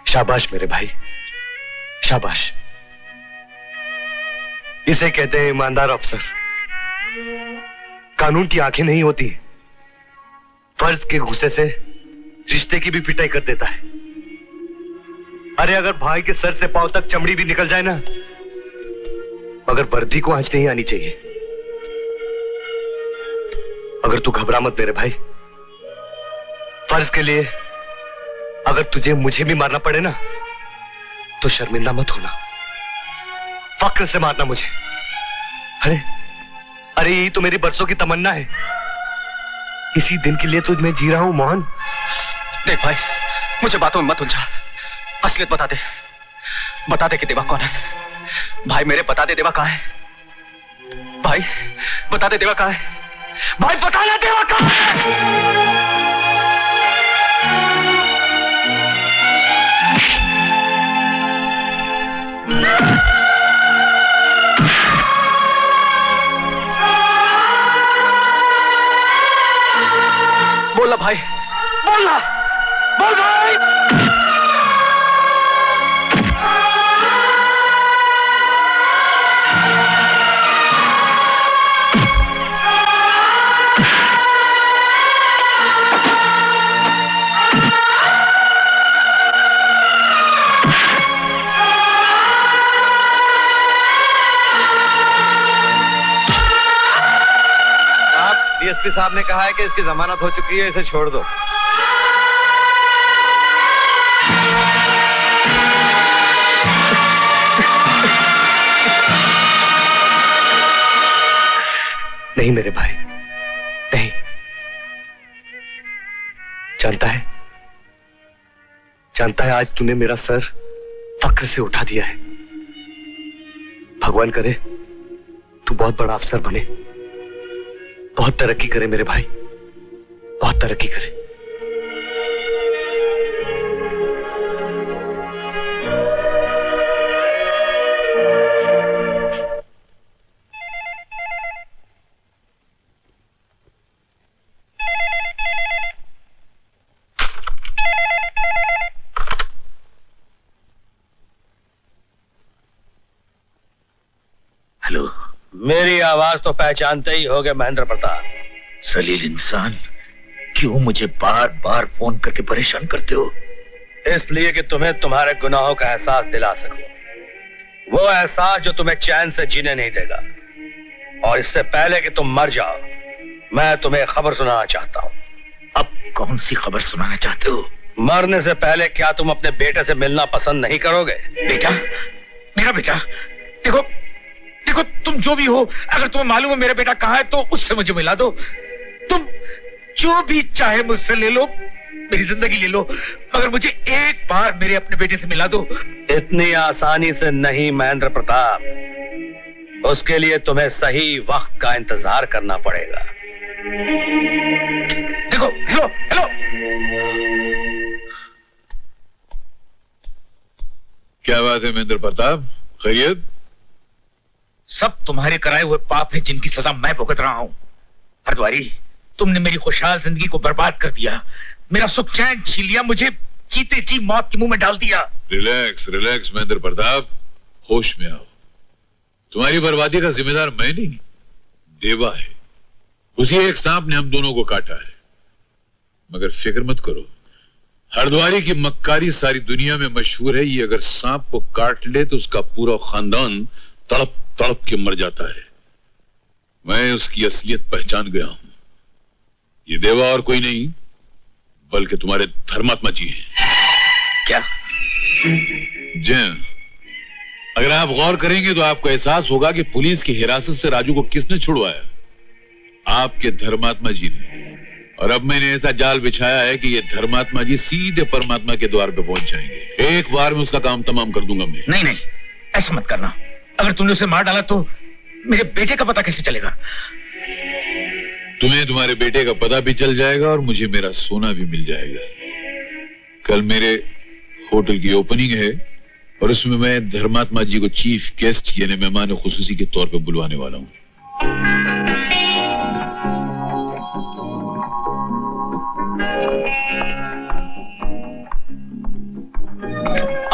शाबाश मेरे भाई, शाबाश। इसे कहते हैं ईमानदार अफसर। कानून की आंखें नहीं होती, फर्ज के गुस्से से रिश्ते की भी पिटाई कर देता है। अरे अगर भाई के सर से पांव तक चमड़ी भी निकल जाए ना, मगर वर्दी को आंच नहीं आनी चाहिए। अगर तू घबरा मत मेरे भाई, फर्ज के लिए अगर तुझे मुझे भी मारना पड़े ना तो शर्मिंदा मत होना, फक्र से मारना मुझे। अरे यही तो मेरी बरसों की तमन्ना है। इसी दिन के लिए तो मैं जी रहा हूं मोहन। देख भाई, मुझे बातों में मत उलझा, असलियत बता दे कि देवा कौन है। भाई मेरे बता दे देवा कहां है। भाई बता दे देवा कहां है। भाई बताना देवा कहां है। बोला भाई, बोल भाई। डीएसपी साहब ने कहा है कि इसकी जमानत हो चुकी है, इसे छोड़ दो। नहीं मेरे भाई, जानता है आज तूने मेरा सर फक्र से उठा दिया है। भगवान करे तू बहुत बड़ा अफसर बने, बहुत तरक्की करे मेरे भाई, बहुत तरक्की करे। हेलो, मेरी आवाज तो पहचानते ही होगे महेंद्र प्रताप। सलील इंसान, क्यों मुझे बार बार फोन करके परेशान करते हो? इसलिए कि तुम्हें तुम्हारे गुनाहों का एहसास दिला सकूं, वो एहसास जो तुम्हें चैन से जीने नहीं देगा। और इससे पहले कि तुम मर जाओ, मैं तुम्हें खबर सुनाना चाहता हूं। अब कौन सी खबर सुनाना चाहते हो? मरने से पहले क्या तुम अपने बेटे से मिलना पसंद नहीं करोगे? बेटा? मेरा बेटा? देखो देखो, तुम जो भी हो, अगर तुम्हें मालूम है मेरा बेटा कहाँ है तो उससे मुझे मिला दो। तुम जो भी चाहे मुझसे ले लो, मेरी जिंदगी ले लो, मगर मुझे एक बार मेरे अपने बेटे से मिला दो। इतनी आसानी से नहीं महेंद्र प्रताप, उसके लिए तुम्हें सही वक्त का इंतजार करना पड़ेगा। देखो, हेलो हेलो, क्या बात है महेंद्र प्रताप, खैरियत? सब तुम्हारे कराए हुए पाप है जिनकी सजा मैं भुगत रहा हूं। हरद्वारी, तुमने मेरी खुशहाल जिंदगी को बर्बाद कर दिया, मेरा सुख चैन छीन लिया, मुझे जीते जी मौत के मुंह में डाल दिया। रिलैक्स रिलैक्स महेंद्र प्रताप, होश में आओ। तुम्हारी बर्बादी का जिम्मेदार मैं नहीं, देवा है। उसी एक सांप ने हम दोनों को काटा है। मगर फिक्र मत करो, हरद्वारी की मक्कारी सारी दुनिया में मशहूर है। ये अगर सांप को काट ले तो उसका पूरा खानदान तड़प तड़प के मर जाता है। मैं उसकी असलियत पहचान गया हूं। ये देवा और कोई नहीं बल्कि तुम्हारे धर्मात्मा जी हैं। क्या? जी, अगर आप गौर करेंगे तो आपको एहसास होगा कि पुलिस की हिरासत से राजू को किसने छुड़वाया? आपके धर्मात्मा जी ने। और अब मैंने ऐसा जाल बिछाया है कि ये धर्मात्मा जी सीधे परमात्मा के द्वार पे पहुंच जाएंगे। एक बार में उसका काम तमाम कर दूंगा मैं। नहीं नहीं, ऐसा मत करना। अगर तुमने उसे मार डाला तो मेरे बेटे का पता कैसे चलेगा? तुम्हें तुम्हारे बेटे का पता भी चल जाएगा और मुझे मेरा सोना भी मिल जाएगा। कल मेरे होटल की ओपनिंग है और उसमें मैं धर्मात्मा जी को चीफ गेस्ट यानी मेहमान खुसूसी के तौर पर बुलवाने वाला हूं।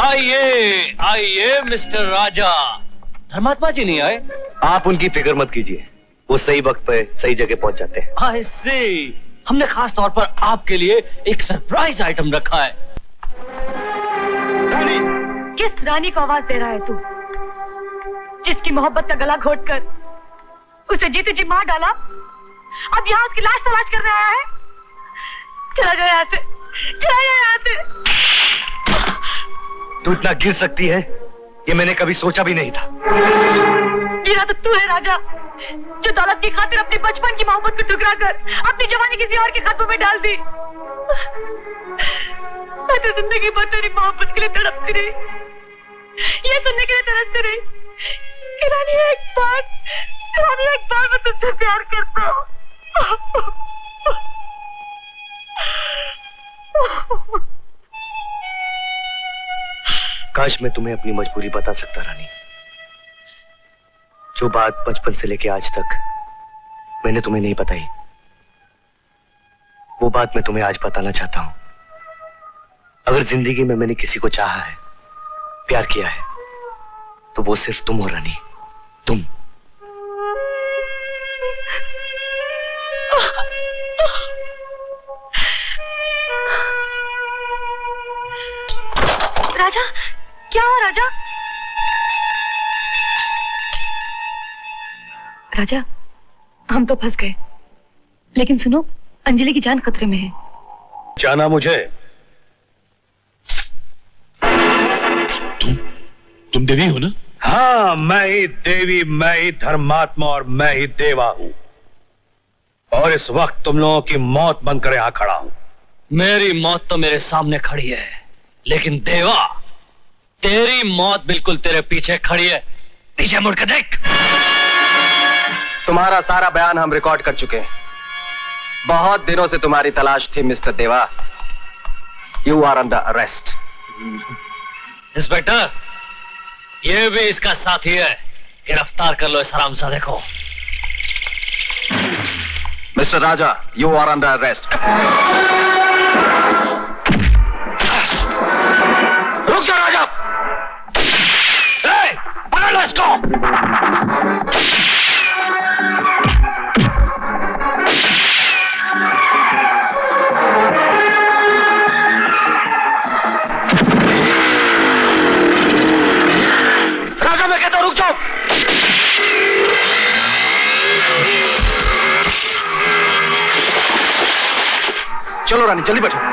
आइए आइए मिस्टर राजा। धर्मात्मा जी नहीं आए? आप उनकी फिक्र मत कीजिए, वो सही वक्त पे सही जगह पहुंच जाते हैं। आई सी, हमने खास तौर पर आपके लिए एक सरप्राइज आइटम रखा है। रानी, किस रानी को आवाज दे रहा है तू, जिसकी मोहब्बत का गला घोटकर उसे जीते जी मार डाला, अब यहाँ उसकी लाश तलाश कर रहा है? चला जाए यहाँ से, चला जाए यहाँ से। तू इतना गिर सकती है ये मैंने कभी सोचा भी नहीं था। गिरा तो तू है राजा, जो दौलत की खातिर अपने बचपन की मोहब्बत को ठुकरा कर अपनी जवानी किसी और के हाथों में डाल दी। मैं तो जिंदगी भर तेरी मोहब्बत के लिए तड़पती रही, ये सुनने के लिए तरसती रही कि रानी एक बार मैं तुझसे प्यार करता हूँ। काश मैं तुम्हें अपनी मजबूरी बता सकता रानी। जो बात बचपन से लेके आज तक मैंने तुम्हें नहीं बताई, वो बात मैं तुम्हें आज बताना चाहता हूं। अगर जिंदगी में मैंने किसी को चाहा है, प्यार किया है, तो वो सिर्फ तुम हो रानी, तुम। राजा, क्या हुआ राजा? राजा, हम तो फंस गए, लेकिन सुनो, अंजलि की जान खतरे में है। जाना मुझे? तुम देवी हो ना? हाँ, मैं ही देवी, मैं ही धर्मात्मा और मैं ही देवा हूं। और इस वक्त तुम लोगों की मौत बनकर यहां खड़ा हूं। मेरी मौत तो मेरे सामने खड़ी है, लेकिन देवा, तेरी मौत बिल्कुल तेरे पीछे खड़ी है। पीछे मुड़ के देख। तुम्हारा सारा बयान हम रिकॉर्ड कर चुके हैं। बहुत दिनों से तुम्हारी तलाश थी mister Deva. You are under arrest. Inspector, ये भी इसका साथी है। गिरफ्तार कर लो इस हरामजादे को। Mister Raja, you are under arrest. रुक जाओ राजा। पकड़ लो इसको। राजा, मैं कहता हूं रुक जाओ। चलो रानी, जल्दी बैठो।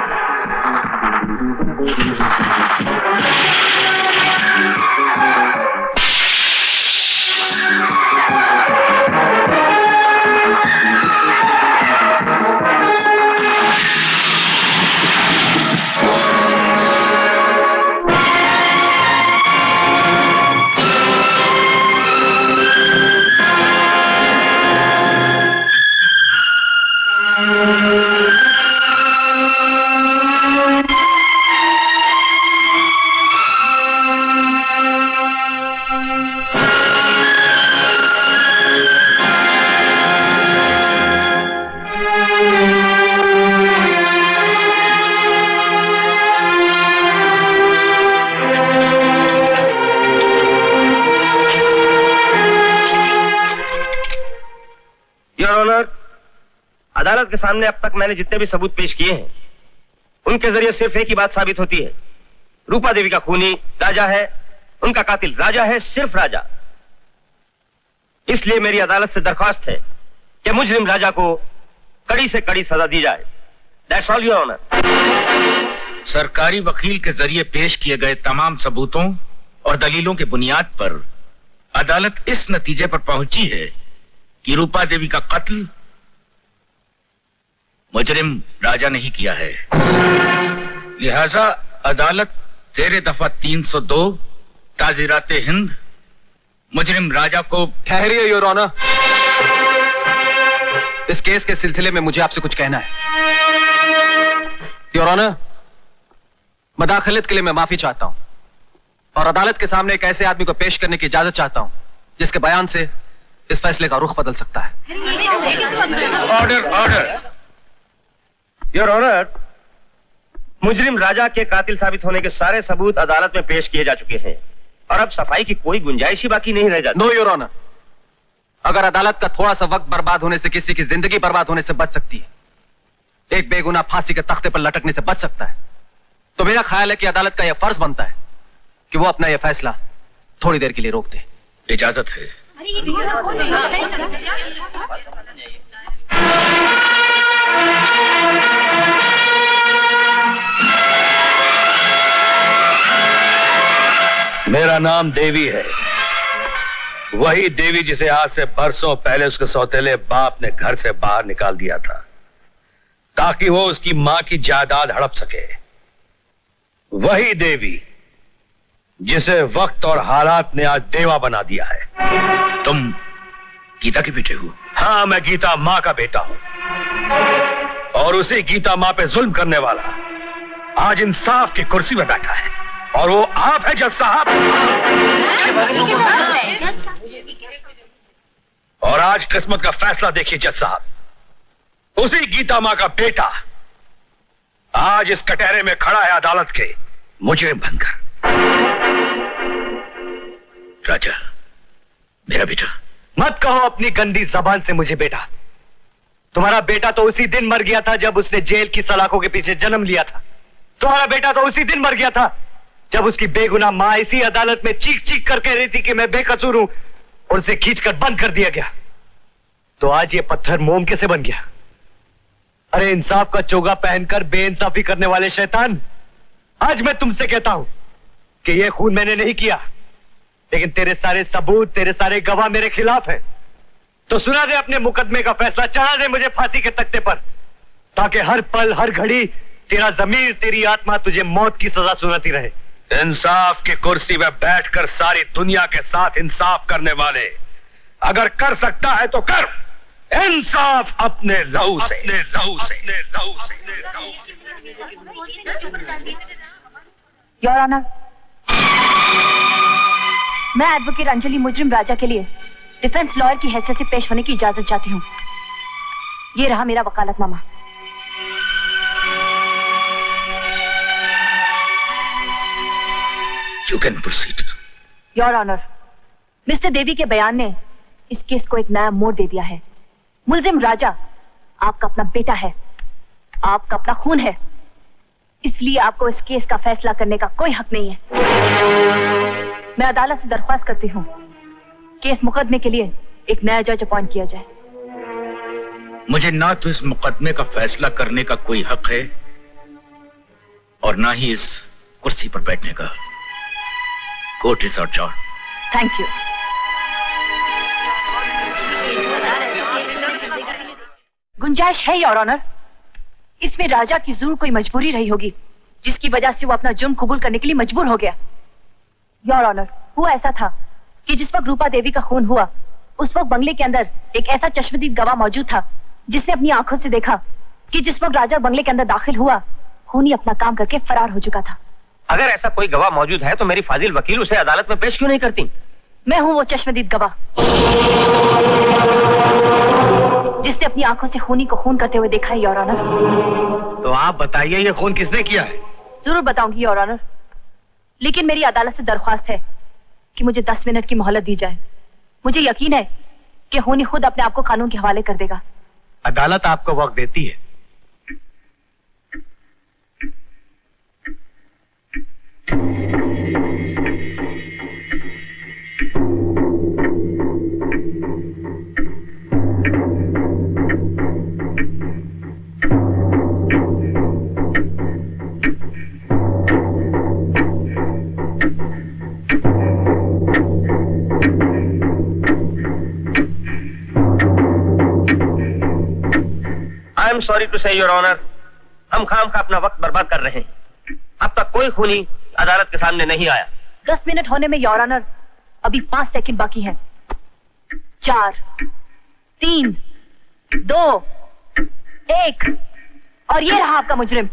अदालत के सामने अब तक मैंने जितने भी सबूत पेश किए हैं, उनके जरिए सिर्फ एक ही बात साबित होती है। रूपा देवी का खूनी राजा है, उनका कातिल राजा है, सिर्फ राजा। इसलिए मेरी अदालत से दरख्वास्त है कि मुजरिम राजा को कड़ी से कड़ी सजा दी जाए। That's all your honour. सरकारी वकील के जरिए पेश किए गए तमाम सबूतों और दलीलों के बुनियाद पर अदालत इस नतीजे पर पहुंची है कि रूपा देवी का कत्ल मुजरिम राजा नहीं किया है। लिहाजा अदालत जेर दफा 302 ताज़ीराते हिंद मुजरिम राजा को। ठहरिए योर ऑनर, इस केस के सिलसिले में मुझे आपसे कुछ कहना है। योर ऑनर, मदाखलत के लिए मैं माफी चाहता हूं और अदालत के सामने एक ऐसे आदमी को पेश करने की इजाजत चाहता हूं जिसके बयान से इस फैसले का रुख बदल सकता है। Order, order. योर ऑनर, मुजरिम राजा के कातिल साबित होने के सारे सबूत अदालत में पेश किए जा चुके हैं और अब सफाई की कोई गुंजाइश ही बाकी नहीं रह जाती। नो योर ऑनर, अगर अदालत का थोड़ा सा वक्त बर्बाद होने से किसी की जिंदगी बर्बाद होने से बच सकती है, एक बेगुनाह फांसी के तख्ते पर लटकने से बच सकता है, तो मेरा ख्याल है कि अदालत का यह फर्ज बनता है कि वो अपना यह फैसला थोड़ी देर के लिए रोक दे। इजाजत है। मेरा नाम देवी है, वही देवी जिसे आज से बरसों पहले उसके सौतेले बाप ने घर से बाहर निकाल दिया था ताकि वो उसकी मां की जायदाद हड़प सके। वही देवी जिसे वक्त और हालात ने आज देवा बना दिया है। तुम गीता के बेटे हो? हाँ, मैं गीता मां का बेटा हूं और उसी गीता मां पे जुल्म करने वाला आज इंसाफ की कुर्सी में बैठा है और वो आप है जज साहब। और आज किस्मत का फैसला देखिए जज साहब, उसी गीता मां का बेटा आज इस कटहरे में खड़ा है अदालत के मुजरिम बनकर। राजा, मेरा बेटा। मत कहो अपनी गंदी जबान से मुझे बेटा। तुम्हारा बेटा तो उसी दिन मर गया था जब उसने जेल की सलाखों के पीछे जन्म लिया था। तुम्हारा बेटा तो उसी दिन मर गया था जब उसकी बेगुनाह मां इसी अदालत में चीख चीख कर कह रही थी कि मैं बेकसूर हूं और उसे खींचकर बंद कर दिया गया। तो आज ये पत्थर मोम कैसे बन गया? अरे इंसाफ का चोगा पहनकर बेइंसाफी करने वाले शैतान, आज मैं तुमसे कहता हूं कि यह खून मैंने नहीं किया, लेकिन तेरे सारे सबूत, तेरे सारे गवाह मेरे खिलाफ है। तो सुना दे अपने मुकदमे का फैसला, चढ़ा दे मुझे फांसी के तख्ते पर, ताकि हर पल हर घड़ी तेरा जमीर, तेरी आत्मा तुझे मौत की सजा सुनाती रहे। इंसाफ की कुर्सी में बैठकर सारी दुनिया के साथ इंसाफ करने वाले, अगर कर सकता है तो कर इंसाफ अपने लहू से, अपने लहू से, अपने लहू से, अपने लहू से। योर ऑनर, मैं एडवोकेट अंजलि मुजरिम राजा के लिए डिफेंस लॉयर की हैसियत से पेश होने की इजाजत चाहती हूँ। ये रहा मेरा वकालतनामा। You can proceed. Your honour, mister Devi के बयान ने इस केस को एक नया मोड़ दे दिया है। मुलजिम राजा आपका अपना बेटा है, आपका अपना खून है, इसलिए आपको इस केस का फैसला करने का कोई हक नहीं है। मैं अदालत से दरख्वास्त करती हूँ कि इस मुकदमे के लिए एक नया जज अपॉइंट किया जाए। मुझे ना तो इस मुकदमे का फैसला करने का कोई हक है और ना ही इस कुर्सी पर बैठने का। Court is adjourn. Thank you. गुंजाइश है योर ऑनर, इसमें राजा की जरूर कोई मजबूरी रही होगी जिसकी वजह से वो अपना जुर्म कबूल करने के लिए मजबूर हो गया। योर ऑनर, हुआ ऐसा था कि जिस वक्त रूपा देवी का खून हुआ उस वक्त बंगले के अंदर एक ऐसा चश्मदीद गवाह मौजूद था जिसने अपनी आंखों से देखा कि जिस वक्त राजा बंगले के अंदर दाखिल हुआ खूनी अपना काम करके फरार हो चुका था। अगर ऐसा कोई गवाह मौजूद है तो मेरी फाजिल वकील उसे अदालत में पेश क्यों नहीं करती? मैं हूं वो चश्मदीद गवाह जिसने अपनी आंखों से खूनी को खून करते हुए देखा है योर ऑनर। तो आप बताइए ये खून किसने किया है? जरूर बताऊंगी योर ऑनर, लेकिन मेरी अदालत से दरख्वास्त है कि मुझे 10 मिनट की मोहलत दी जाए। मुझे यकीन है कि खूनी खुद अपने आप को कानून के हवाले कर देगा। अदालत आपको वक्त देती है। आई एम सॉरी टू से योर ऑनर, हम खाम का अपना वक्त बर्बाद कर रहे हैं। अब तक कोई खूनी अदालत के सामने नहीं आया। 10 मिनट होने में योर ऑनर अभी 5 सेकंड बाकी हैं। 4, 3, 2, 1 और ये रहा आपका मुजरिम।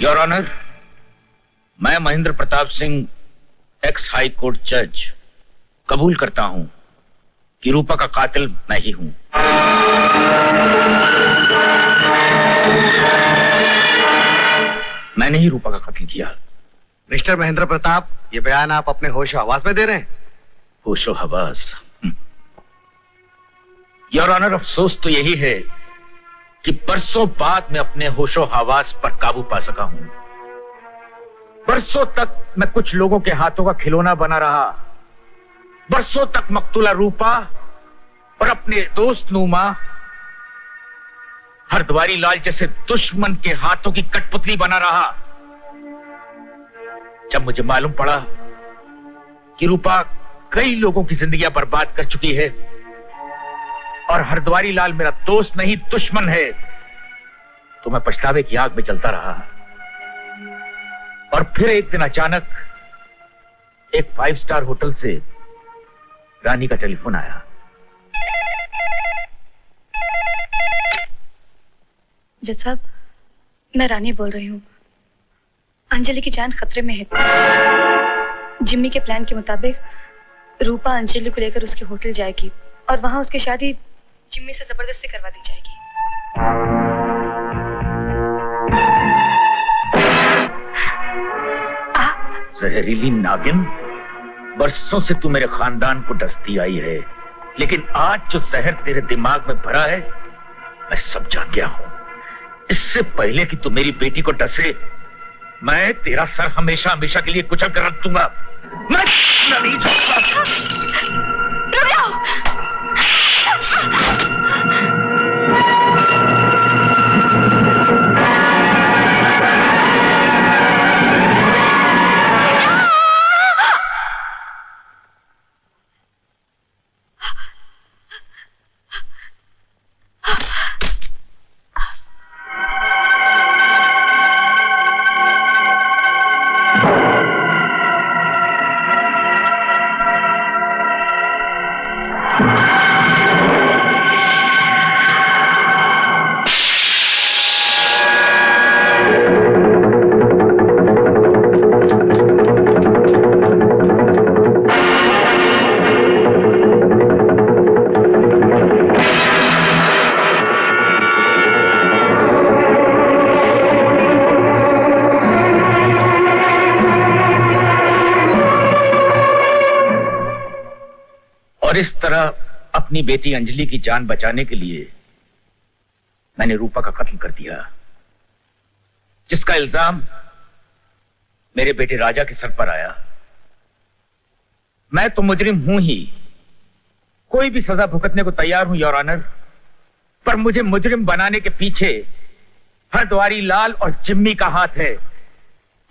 योर ऑनर, मैं Mahendra Pratap Singh, x high court जज, कबूल करता हूं कि रूपा का कातिल मैं ही हूं। मैंने ही रूपा का कत्ल किया। मिस्टर महेंद्र प्रताप, ये बयान आप अपने होशो हवास में दे रहे हैं? होशो हवास? योर ऑनर, अफसोस तो यही है कि बरसों बाद मैं अपने होशो हवास पर काबू पा सका हूं। बरसों तक मैं कुछ लोगों के हाथों का खिलौना बना रहा। बरसों तक मकतूला रूपा और अपने दोस्त नूमा, हरद्वारी लाल जैसे दुश्मन के हाथों की कठपुतली बना रहा। जब मुझे मालूम पड़ा कि रूपा कई लोगों की जिंदगियां बर्बाद कर चुकी है और हरद्वारी लाल मेरा दोस्त नहीं दुश्मन है, तो मैं पछतावे की आग में जलता रहा। और फिर एक दिन अचानक एक 5 स्टार होटल से रानी का टेलीफोन आया। जज साहब, मैं रानी बोल रही हूँ। अंजलि की जान खतरे में है। जिम्मी के प्लान के मुताबिक रूपा अंजलि को लेकर उसके होटल जाएगी और वहां उसकी शादी जिम्मी से जबरदस्ती करवा दी जाएगी। जहरीली नागिन, बरसों से तू मेरे खानदान को डसती आई है, लेकिन आज जो जहर तेरे दिमाग में भरा है मैं सब जान गया हूं। इससे पहले कि तू मेरी बेटी को डसे, मैं तेरा सर हमेशा हमेशा के लिए कुचल कर रख दूंगा। मैं नहीं छोड़ूंगा। रुक जाओ। और इस तरह अपनी बेटी अंजलि की जान बचाने के लिए मैंने रूपा का कत्ल कर दिया, जिसका इल्जाम मेरे बेटे राजा के सर पर आया। मैं तो मुजरिम हूं ही, कोई भी सजा भुगतने को तैयार हूं योर ऑनर, पर मुझे मुजरिम बनाने के पीछे हरद्वारी लाल और जिम्मी का हाथ है।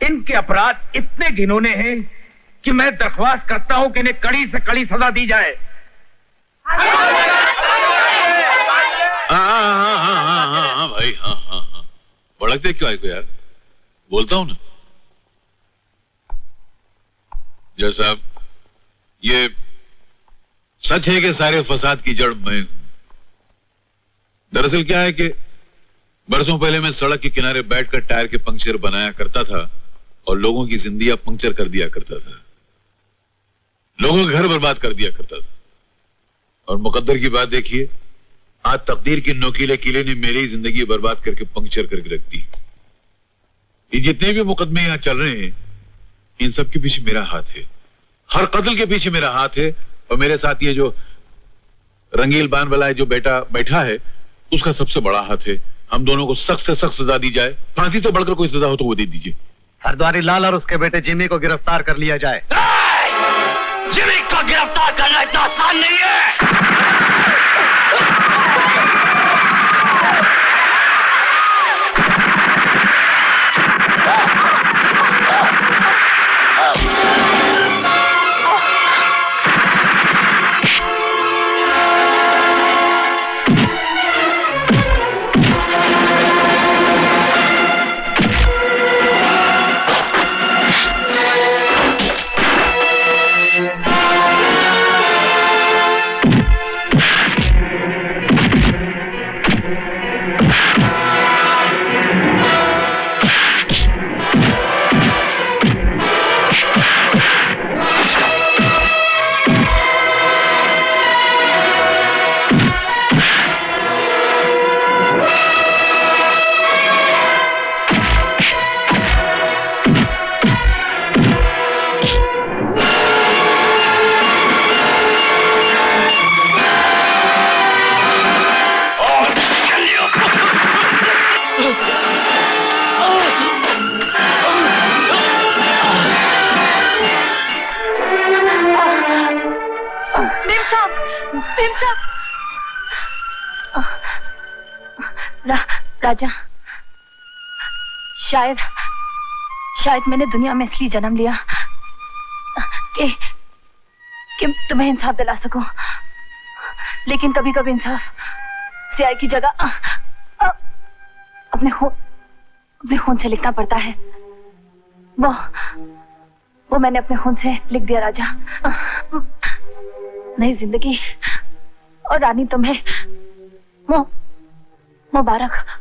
इनके अपराध इतने घिनौने हैं कि मैं दरख्वास्त करता हूं कि इन्हें कड़ी से कड़ी सजा दी जाए। हाँ भाई, हाँ। भड़कते क्यों आए को यार, बोलता हूं ना। जज साहब, ये सच है कि सारे फसाद की जड़ मैं हूं। दरअसल क्या है कि बरसों पहले मैं सड़क के किनारे बैठकर टायर के पंक्चर बनाया करता था और लोगों की जिंदगियां पंक्चर कर दिया करता था, लोगों के घर बर्बाद कर दिया करता था। और मुकद्दर की बात देखिए, आज तकदीर की नोकीले किले ने मेरी जिंदगी बर्बाद करके पंक्चर करके रख दी। ये जितने भी मुकदमे यहां चल रहे हैं, इन सब के पीछे मेरा हाथ है। हर कत्ल के पीछे मेरा हाथ है। और मेरे साथ ये जो रंगील बान वाला है जो बेटा बैठा है, उसका सबसे बड़ा हाथ है। हम दोनों को सख्त से सख्त सजा दी जाए, फांसी से बढ़कर कोई सजा हो तो वो दे दीजिए। हरद्वारी लाल और उसके बेटे जिम्मी को गिरफ्तार कर लिया जाए। जिम्मी को गिरफ्तार करना इतना आसान नहीं है। राजा, शायद मैंने दुनिया में इसलिए जन्म लिया कि तुम्हें इंसाफ दिला सकूं, लेकिन कभी कभी इंसाफ स्याही की जगह अपने खून से लिखना पड़ता है। वो मैंने अपने खून से लिख दिया राजा। नई जिंदगी और रानी तुम्हें मुबारक।